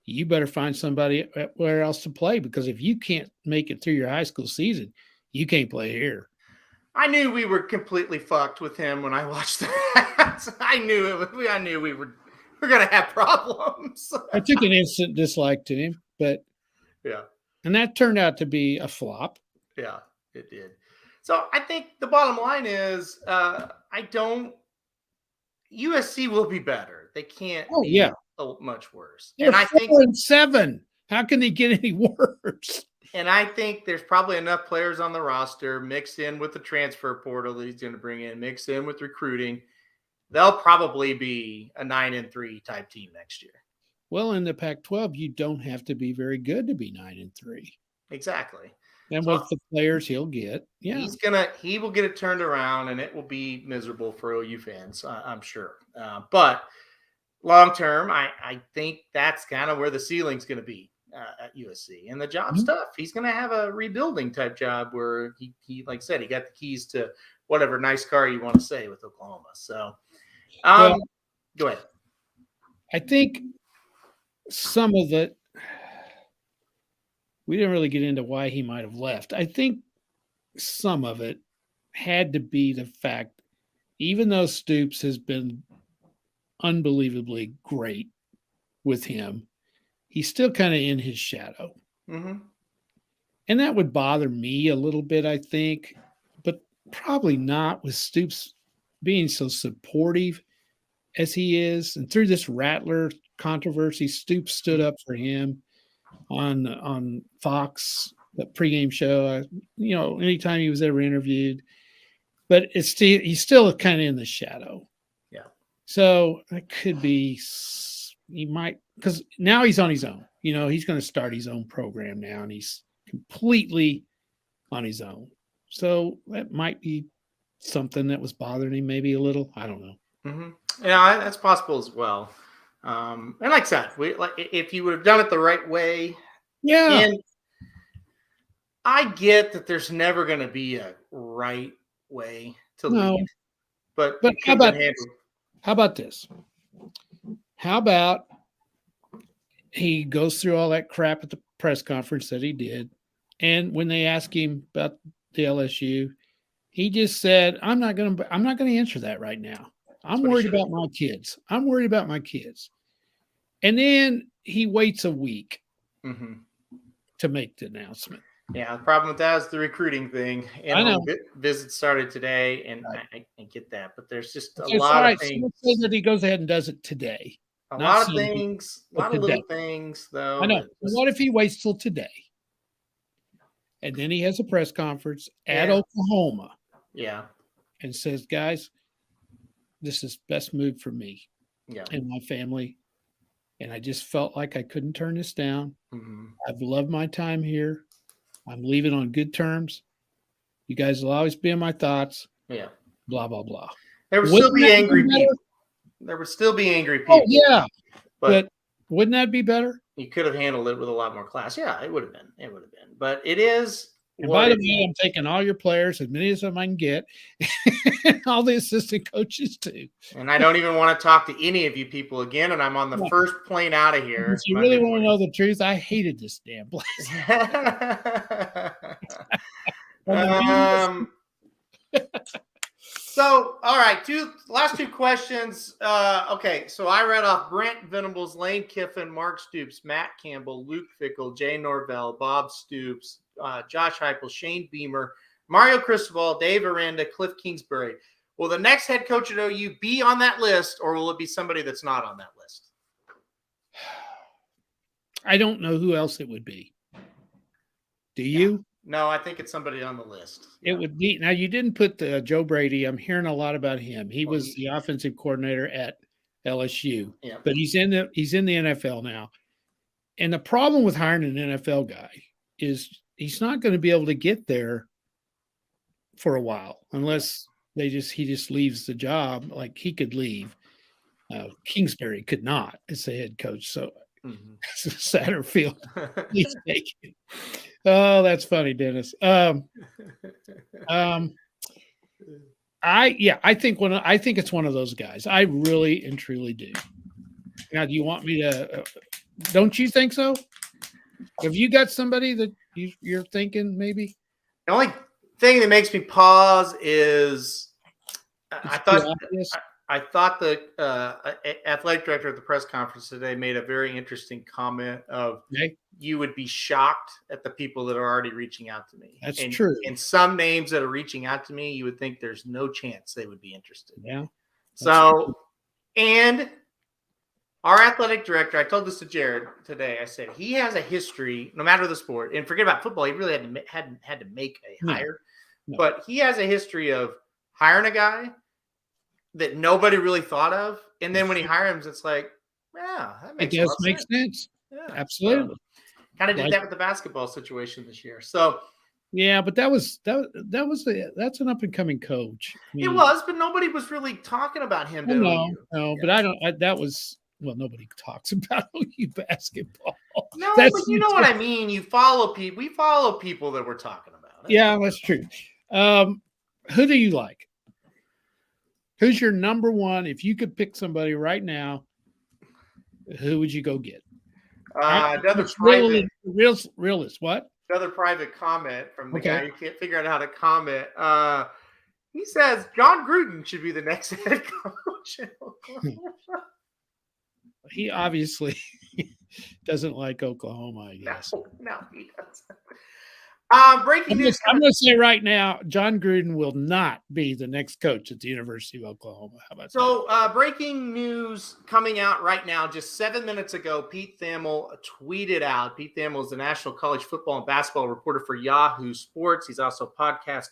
you better find somebody where else to play, because if you can't make it through your high school season, you can't play here. I knew we were completely fucked with him when I watched that. I knew we were going to have problems. I took an instant dislike to him, but and that turned out to be a flop. Yeah, it did. So I think the bottom line is, USC will be better. They can't be much worse. They're 4-7. How can they get any worse? And I think there's probably enough players on the roster mixed in with the transfer portal that he's going to bring in, mixed in with recruiting. They'll probably be a 9-3 type team next year. Well, in the Pac-12, you don't have to be very good to be 9-3. Exactly. And with the players he'll get, he will get it turned around, and it will be miserable for OU fans, I'm sure. But long term, I think that's kind of where the ceiling's going to be at USC. And the job stuff, he's going to have a rebuilding type job where he, like I said, he got the keys to whatever nice car you want to say with Oklahoma. So, go ahead. I think some of it, we didn't really get into why he might have left. I think some of it had to be the fact, even though Stoops has been unbelievably great with him, he's still kind of in his shadow. Mm-hmm. And that would bother me a little bit, I think, but probably not with Stoops being so supportive as he is. And through this Rattler controversy, Stoops stood up for him on Fox, the pregame show, anytime he was ever interviewed. but he's still kind of in the shadow. Yeah. So it could be he might, because now he's on his own. He's going to start his own program now, and he's completely on his own. So that might be something that was bothering him maybe a little. I don't know. Mm-hmm. Yeah, that's possible as well. And like I said, if you would have done it the right way. Yeah. And I get that there's never going to be a right way to lead, but how about this? How about he goes through all that crap at the press conference that he did, and when they ask him about the LSU, he just said, "I'm not going to answer that right now. I'm worried about my kids. I'm worried about my kids." And then he waits a week to make the announcement. Yeah, the problem with that is the recruiting thing. And I know. Visits started today, and I get that, but there's just a It's lot right. of things. So let's say that he goes ahead and does it today. A lot of things, a lot of little things, though. I know. What if he waits till today? And then he has a press conference at Oklahoma. Yeah. And says, guys, this is best move for me and my family. And I just felt like I couldn't turn this down. I've loved my time here. I'm leaving on good terms. You guys will always be in my thoughts. Yeah. Blah, blah, blah. There would still be angry people. There would still be angry people. Oh, yeah. But wouldn't that be better? You could have handled it with a lot more class. Yeah, it would have been. It would have been. But it is. And by the way, I'm taking all your players, as many of them I can get, and all the assistant coaches too. And I don't even want to talk to any of you people again. And I'm on the first plane out of here. If you really want to know the truth, I hated this damn place. So, all right, last two questions. Okay, so I read off Brent Venables, Lane Kiffin, Mark Stoops, Matt Campbell, Luke Fickle, Jay Norvell, Bob Stoops, Josh Heupel, Shane Beamer, Mario Cristobal, Dave Aranda, Cliff Kingsbury. Will the next head coach at OU be on that list, or will it be somebody that's not on that list? I don't know who else it would be. Do you? No, I think it's somebody on the list. It would be. Now, you didn't put Joe Brady. I'm hearing a lot about him. He was the offensive coordinator at LSU, but he's in the NFL now. And the problem with hiring an NFL guy is he's not going to be able to get there for a while unless he just leaves the job. Like, he could leave. Kingsbury could not as the head coach. So Satterfield, he's taken. Oh, that's funny, Dennis. I think it's one of those guys. I really and truly do. Now, do you want me to? Don't you think so? Have you got somebody that you're thinking maybe? The only thing that makes me pause is I thought the athletic director at the press conference today made a very interesting comment of you would be shocked at the people that are already reaching out to me. That's true. And some names that are reaching out to me, you would think there's no chance they would be interested. Yeah. So, and our athletic director, I told this to Jared today. I said he has a history, no matter the sport, and forget about football. He really hadn't had to make a hire, but he has a history of hiring a guy that nobody really thought of, and then when he hires him, it's like, yeah, that makes sense. Yeah, absolutely. Kind of did that with the basketball situation this year. So, yeah, but that's an up and coming coach. I mean, it was, but nobody was really talking about him. But nobody talks about OU basketball. No, but you know what I mean. You follow people. We follow people that we're talking about. Yeah, that's true. Who do you like? Who's your number one? If you could pick somebody right now, who would you go get? Another private realist. What? Another private comment from the guy who can't figure out how to comment. He says John Gruden should be the next head coach. He obviously doesn't like Oklahoma, I guess. No, he doesn't. Breaking news. I'm going to say right now, John Gruden will not be the next coach at the University of Oklahoma. How about that? Breaking news coming out right now, just 7 minutes ago, Pete Thamel tweeted out. Pete Thamel is the national college football and basketball reporter for Yahoo Sports. He's also a podcast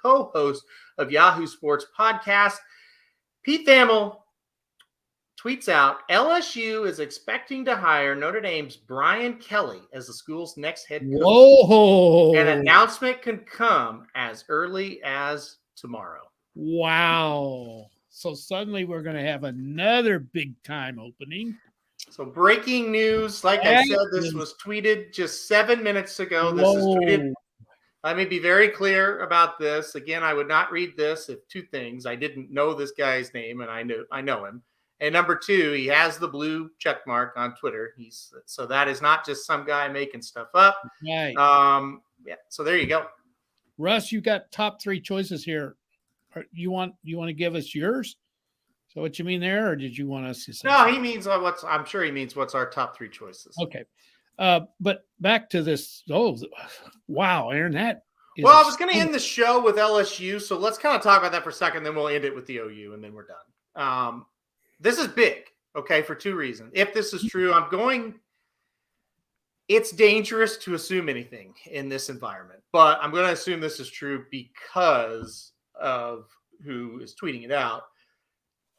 co-host of Yahoo Sports Podcast. Pete Thamel tweets out, LSU is expecting to hire Notre Dame's Brian Kelly as the school's next head coach. Whoa. An announcement can come as early as tomorrow. Wow. So suddenly we're going to have another big time opening. So breaking news, like I said, this was tweeted just 7 minutes ago. This is tweeted. Let me be very clear about this. Again, I would not read this if two things. I didn't know this guy's name, and I know him. And number two, he has the blue check mark on Twitter. So that is not just some guy making stuff up. Right. Yeah. So there you go. Russ, you got top 3 choices here. You want to give us yours? So what you mean there, or did you want us to say? No, he means I'm sure he means what's our top 3 choices. Okay. But back to this. Oh, wow, Aaron, that. Well, I was going to end the show with LSU, so let's kind of talk about that for a second, then we'll end it with the OU, and then we're done. This is big, okay, for 2 reasons. If this is true, it's dangerous to assume anything in this environment, but I'm going to assume this is true because of who is tweeting it out.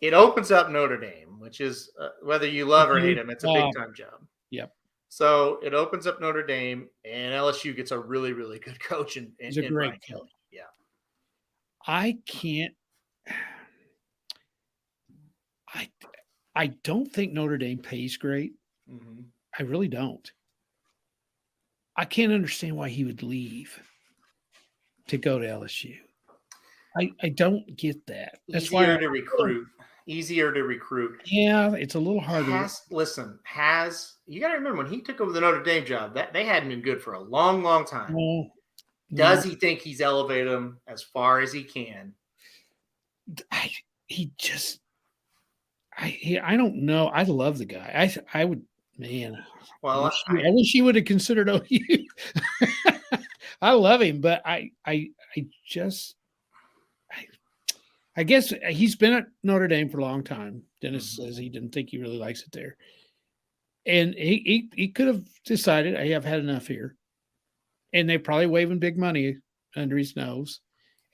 It opens up Notre Dame, which is, whether you love or hate him, it's a big-time job. Yep. So it opens up Notre Dame, and LSU gets a really, really good coach in Brian Kelly. Yeah. I don't think Notre Dame pays great. Mm-hmm. I really don't. I can't understand why he would leave to go to LSU. I don't get that. That's Easier to recruit. Yeah, it's a little harder. You got to remember when he took over the Notre Dame job, that they hadn't been good for a long, long time. No, Does he think he's elevated them as far as he can? I don't know. I love the guy. I would, man. Well, I wish he would have considered OU. I love him, but I guess he's been at Notre Dame for a long time. Dennis says he didn't think he really likes it there. And he could have decided, I have had enough here. And they're probably waving big money under his nose.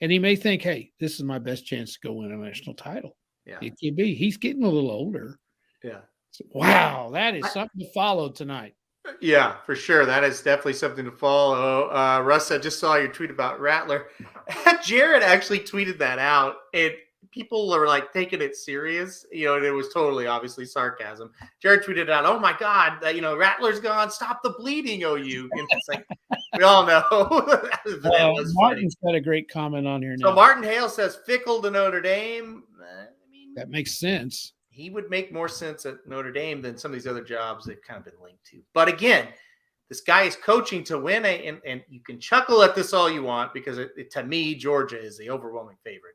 And he may think, hey, this is my best chance to go win a national title. Yeah. It could be. He's getting a little older. Yeah. So, wow, that is something to follow tonight. Yeah, for sure. That is definitely something to follow. Russ, I just saw your tweet about Rattler. Jared actually tweeted that out, and people are like taking it serious. And it was totally obviously sarcasm. Jared tweeted out, "Oh my God, Rattler's gone. Stop the bleeding, OU." And it's like we all know. Martin's got a great comment on here now. So Martin Hale says Fickle to Notre Dame. That makes sense. He would make more sense at Notre Dame than some of these other jobs they've kind of been linked to. But again, this guy is coaching to win and you can chuckle at this all you want because to me, Georgia is the overwhelming favorite.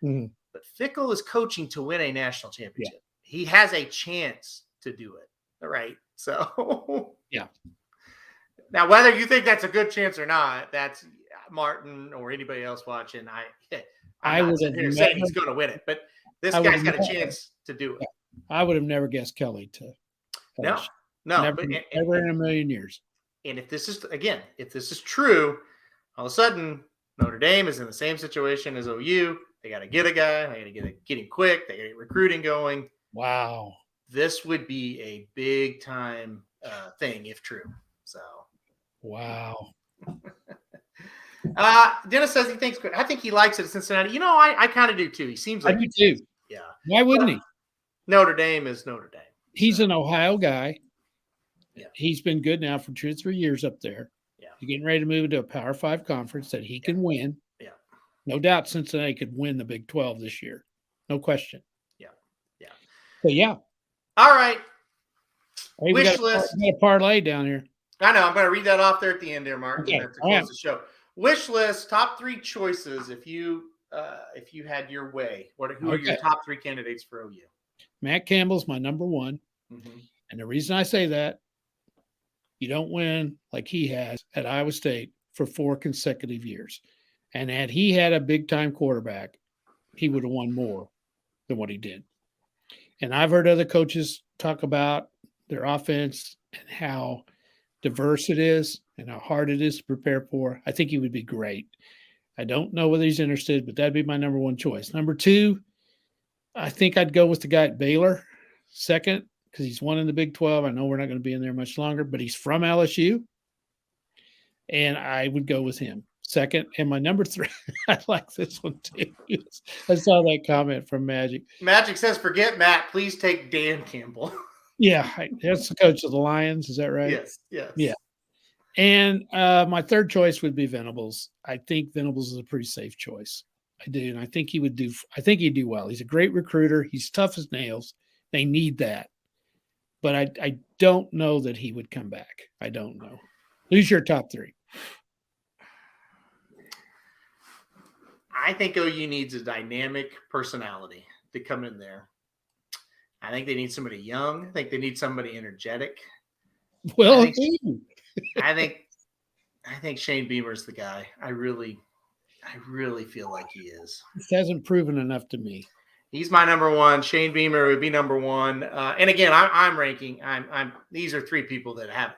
Mm-hmm. But Fickle is coaching to win a national championship. Yeah. He has a chance to do it. All right. So yeah. Now, whether you think that's a good chance or not, that's Martin or anybody else watching. I would have saying he's going to win it, but this guy's got a chance to do it. I would have never guessed Kelly to. No, never in a million years. And if this is true, all of a sudden Notre Dame is in the same situation as OU. They got to get a guy. They got to get him quick. They got to get recruiting going. Wow, this would be a big time thing if true. So, wow. Dennis says he thinks good. I think he likes it at Cincinnati. I kind of do too. He seems like I do too. Yeah. Why wouldn't he? Notre Dame is Notre Dame. He's an Ohio guy. Yeah. He's been good now for 2 or 3 years up there. Yeah. He's getting ready to move into a Power 5 conference that he can win. Yeah. No doubt Cincinnati could win the Big 12 this year. No question. Yeah. Yeah. But yeah. All right. Hey, Wish list. We got a parlay down here. I know. I'm going to read that off there at the end there, Mark. Okay. To close the show. Wish list, top 3 choices if you had your way. Who are your top 3 candidates for OU? Matt Campbell's my number 1. Mm-hmm. And the reason I say that, you don't win like he has at Iowa State for 4 consecutive years. And had he had a big-time quarterback, he would have won more than what he did. And I've heard other coaches talk about their offense and how diverse it is and how hard it is to prepare for. I think he would be great. I don't know whether he's interested, but that'd be my number one choice. Number two, I think I'd go with the guy at Baylor second because he's won in the Big 12. I know we're not going to be in there much longer, but he's from LSU. And I would go with him second. And my number three, I like this one too. I saw that comment from Magic. Magic says, forget Matt. Please take Dan Campbell. Yeah, that's the coach of the Lions. Is that right? Yes. Yeah. And my third choice would be Venables. I think Venables is a pretty safe choice. I do. And I think he'd do well. He's a great recruiter. He's tough as nails. They need that. But I don't know that he would come back. I don't know. Who's your top three? I think OU needs a dynamic personality to come in there. I think they need somebody young. I think they need somebody energetic. Well, I think Shane Beamer's the guy. I really feel like he is. This hasn't proven enough to me. He's my number one. Shane Beamer would be number one. And again, I'm ranking. These are three people that have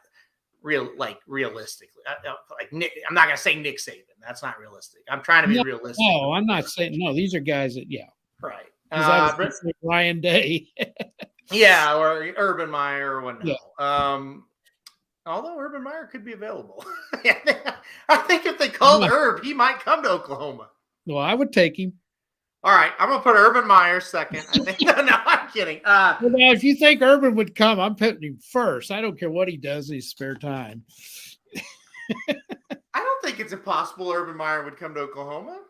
realistically. Like Nick, I'm not gonna say Nick Saban. That's not realistic. I'm trying to be realistic. No, I'm not saying no. These are guys that right. Ryan Day. Yeah, or Urban Meyer or whatnot. Yeah. Although Urban Meyer could be available. I think if they called Herb, he might come to Oklahoma. Well, I would take him. All right, I'm gonna put Urban Meyer second. I think no, I'm kidding. Well, now, if you think Urban would come, I'm putting him first. I don't care what he does in his spare time. I don't think it's impossible Urban Meyer would come to Oklahoma.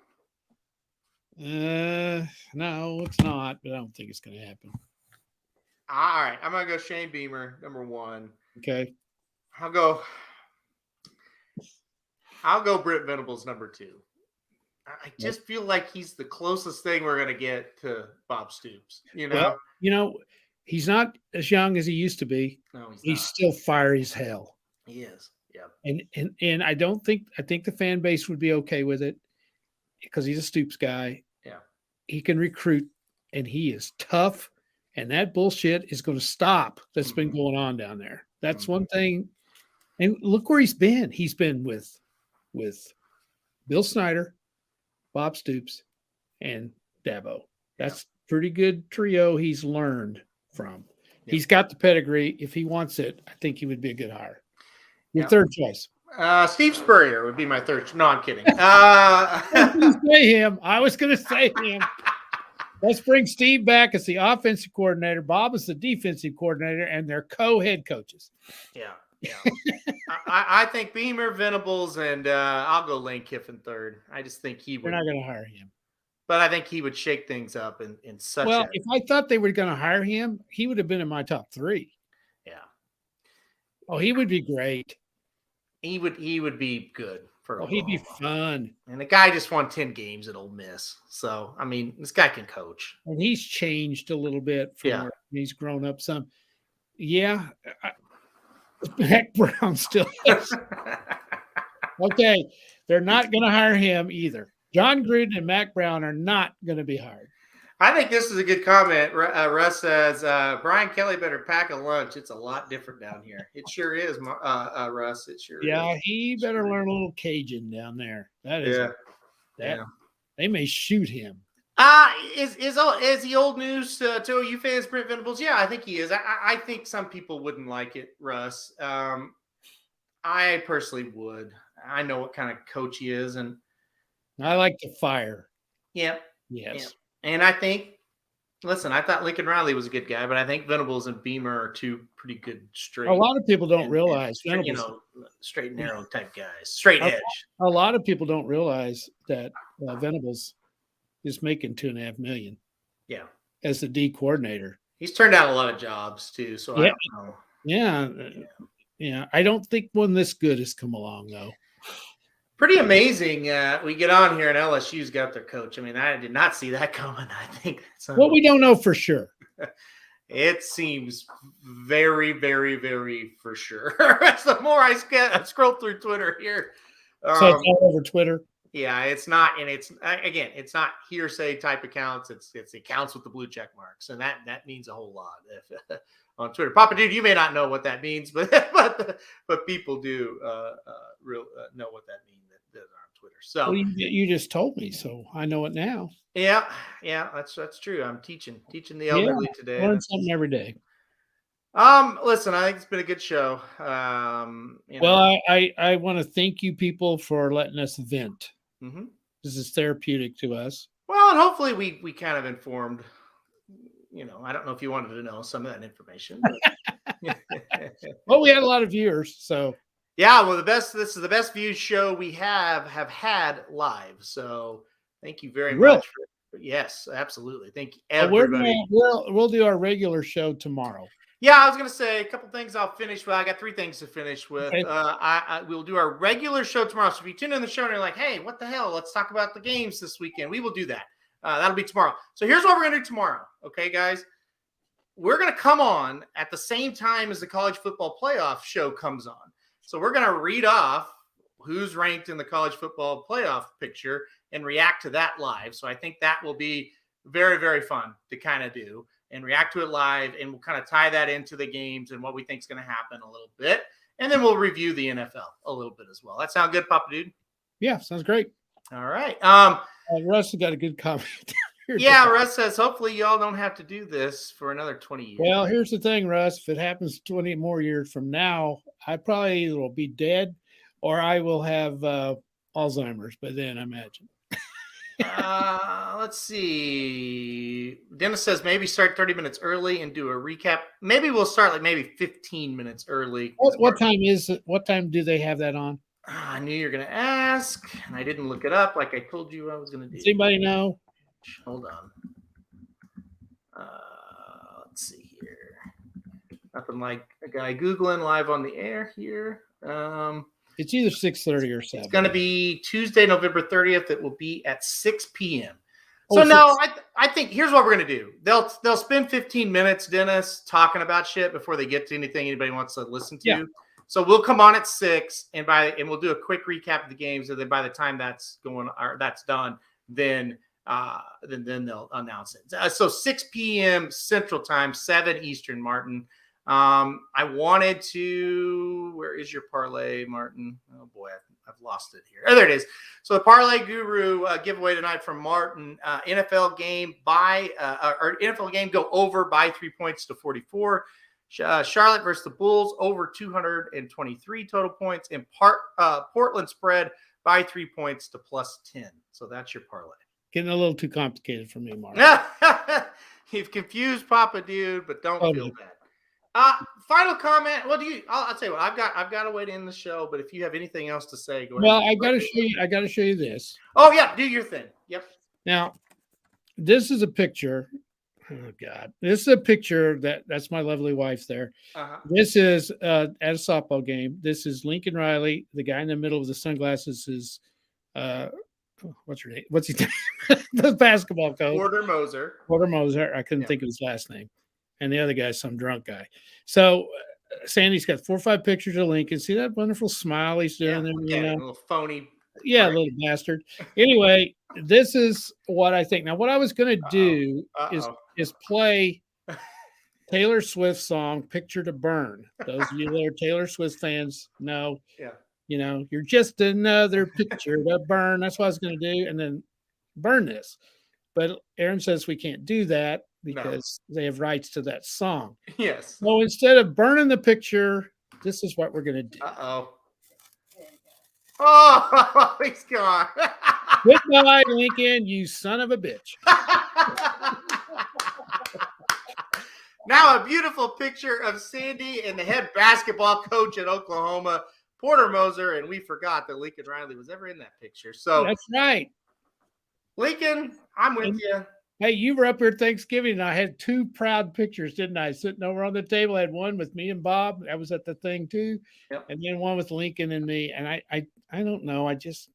No, it's not, but I don't think it's going to happen. All right, I'm going to go Shane Beamer, number one. Okay. I'll go Britt Venables, number two. I just feel like he's the closest thing we're going to get to Bob Stoops, Well, he's not as young as he used to be. No, he's still fiery as hell. He is. Yeah. And I think the fan base would be okay with it because he's a Stoops guy. Yeah. He can recruit and he is tough, and that bullshit is going to stop that's been going on down there. That's one thing. And look where he's been. He's been with Bill Snyder, Bob Stoops, and Dabo. That's pretty good trio he's learned from. Yeah. He's got the pedigree. If he wants it, I think he would be a good hire. Your third choice. Steve Spurrier would be my third. No, I'm kidding. I was going to say him. Let's bring Steve back as the offensive coordinator. Bob is the defensive coordinator, and they're co-head coaches. Yeah. I think Beamer, Venables, and I'll go Lane Kiffin third. I just think he would. We're not going to hire him. But I think he would shake things up in such a. Well, if I thought they were going to hire him, he would have been in my top three. Yeah. Oh, he would be great. He would be good for. He'd be fun. And the guy just won 10 games at Ole Miss, so I mean, this guy can coach. And he's changed a little bit. He's grown up some. Yeah, Mac Brown still is. Okay, they're not going to hire him either. John Gruden and Mac Brown are not going to be hired. I think this is a good comment. Russ says, Brian Kelly better pack a lunch. It's a lot different down here. It sure is, Russ. It sure is. Yeah, he better learn a little Cajun down there. That is They may shoot him. Is he old news to OU fans, Brent Venables? Yeah, I think he is. I think some people wouldn't like it, Russ. I personally would. I know what kind of coach he is. And I like to fire. Yeah. Yes. Yeah. And I think, listen, I thought Lincoln Riley was a good guy, but I think Venables and Beamer are two pretty good straight. A lot of people don't realize, straight and narrow type guys, straight edge. A lot of people don't realize that Venables is making $2.5 million. Yeah, as the D coordinator. He's turned out a lot of jobs too. So I don't know. Yeah. I don't think one this good has come along though. Pretty amazing. We get on here and LSU's got their coach. I mean, I did not see that coming. I think well, we don't know for sure. It seems very, very, very for sure. The more I scroll through Twitter here. So it's all over Twitter. Yeah, it's not, and it's not hearsay type accounts. It's accounts with the blue check marks, and that means a whole lot. On Twitter, Papa Dude, you may not know what that means, but people do know what that means that are on Twitter. So Well, you just told me, so I know it now. yeah, that's true. I'm teaching the Yeah, elderly today. learn something every day. Listen, I think it's been a good show. Well, I want to thank you people for letting us vent. Mm-hmm. This is therapeutic to us. Well, and hopefully we kind of informed. I don't know if you wanted to know some of that information. But Well, we had a lot of viewers, so yeah. Well, this is the best viewed show we have had live. So thank you very Really? much. Yes, absolutely. Thank you, Well, everybody. we'll do our regular show tomorrow. Yeah, I was gonna say a couple things I'll finish with. I got 3 things to finish with. Okay. We'll do our regular show tomorrow. So if you tune in the show and you're like, hey, what the hell? Let's talk about the games this weekend. We will do that. That'll be tomorrow. So here's what we're gonna do tomorrow. Okay, guys. We're gonna come on at the same time as the college football playoff show comes on. So we're gonna read off who's ranked in the college football playoff picture and react to that live. So I think that will be very, very fun to kind of do and react to it live. And we'll kind of tie that into the games and what we think is going to happen a little bit. And then we'll review the NFL a little bit as well. That sound good, Papa Dude? Yeah, sounds great. All right. Russ got a good comment. Yeah, Russ says, hopefully y'all don't have to do this for another 20 years. Well, here's the thing, Russ. If it happens 20 more years from now, I probably either will be dead or I will have Alzheimer's by then, I imagine. Let's see. Dennis says maybe start 30 minutes early and do a recap. Maybe we'll start like maybe 15 minutes early. What time is it? What time do they have that on? I knew you were going to ask, and I didn't look it up like I told you I was going to do. Does anybody know? Hold on. Let's see here. Nothing like a guy Googling live on the air here. It's either 6:30 or 7. It's going to be Tuesday, November 30th. It will be at 6 p.m. Oh, So now I think here's what we're going to do. They'll spend 15 minutes, Dennis, talking about shit before they get to anything anybody wants to listen to. Yeah. So we'll come on at 6 and we'll do a quick recap of the games. And then by the time that's done, then they'll announce it. So 6 p.m. Central Time, 7 Eastern, Martin. I wanted to. Where is your parlay, Martin? Oh boy, I've lost it here. Oh, there it is. So the parlay guru giveaway tonight from Martin. NFL game NFL game go over by 3 points to 44. Charlotte versus the Bulls over 223 total points, and Portland spread by 3 points to +10. So that's your parlay. Getting a little too complicated for me, Mark. You've confused Papa Dude, but don't feel bad. Final comment. Well, I'll tell you what. I've got to wait in the show, but if you have anything else to say, go ahead. Well, I got to show you this. Oh yeah, do your thing. Yep. Now, this is a picture. Oh God, this is a picture that's my lovely wife there. Uh-huh. This is at a softball game. This is Lincoln Riley. The guy in the middle with the sunglasses is what's her name? What's his name? The basketball coach. Porter Moser. I couldn't think of his last name. And the other guy's some drunk guy. So Sandy's got 4 or 5 pictures of Lincoln. See that wonderful smile he's doing there? Yeah, a little phony. Yeah, a little bastard. Anyway, this is what I think. Now, what I was going to do is play Taylor Swift song "Picture to Burn." Those of you that are Taylor Swift fans know. Yeah. You know, you're just another picture to burn. That's what I was going to do, and then burn this. But Aaron says we can't do that because they have rights to that song. Yes. So instead of burning the picture, this is what we're going to do. Oh, he's gone. Goodbye, Lincoln, you son of a bitch. Now a beautiful picture of Sandy and the head basketball coach at Oklahoma, Porter Moser, and we forgot that Lincoln Riley was ever in that picture. So that's right. Lincoln, I'm with you. Hey, you were up here at Thanksgiving, and I had 2 proud pictures, didn't I? Sitting over on the table, I had one with me and Bob. I was at the thing too, and then one with Lincoln and me. And I don't know. I just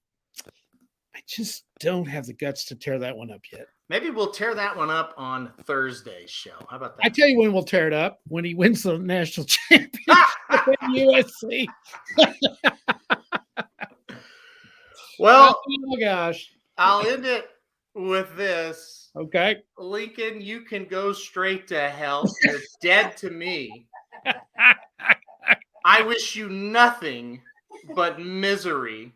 don't have the guts to tear that one up yet. Maybe we'll tear that one up on Thursday's show. How about that? I tell you when we'll tear it up, when he wins the national championship at USC. Well, oh gosh, I'll end it with this. Okay. Lincoln, you can go straight to hell. You're dead to me. I wish you nothing but misery.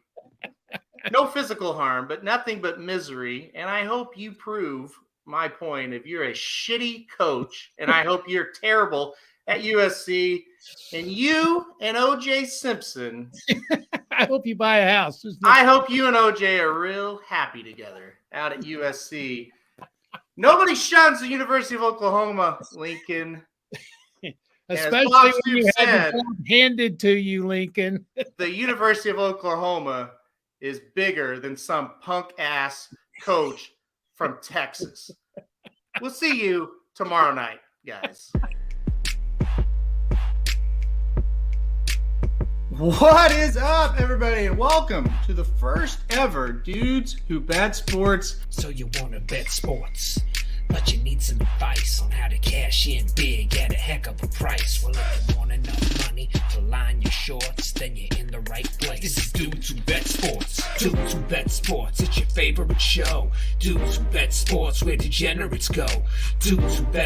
No physical harm, but nothing but misery. And I hope you prove my point if you're a shitty coach, and I hope you're terrible at USC. And you and OJ Simpson, I hope you buy a house. I hope you and OJ are real happy together out at USC. Nobody shuns the University of Oklahoma, Lincoln. Especially Bob when you Stoops have said, the ball handed to you, Lincoln. the University of Oklahoma is bigger than some punk ass coach from Texas. We'll see you tomorrow night, guys. What is up, everybody, and welcome to the first ever Dudes Who Bet Sports. So you want to bet sports, but you need some advice on how to cash in big at a heck of a price. Well, if you want enough money to line your shorts, then you're in the right place. This is Dudes Who Bet Sports. Dudes Who Bet Sports, it's your favorite show. Dudes Who Bet Sports, where degenerates go. Dudes Who Bet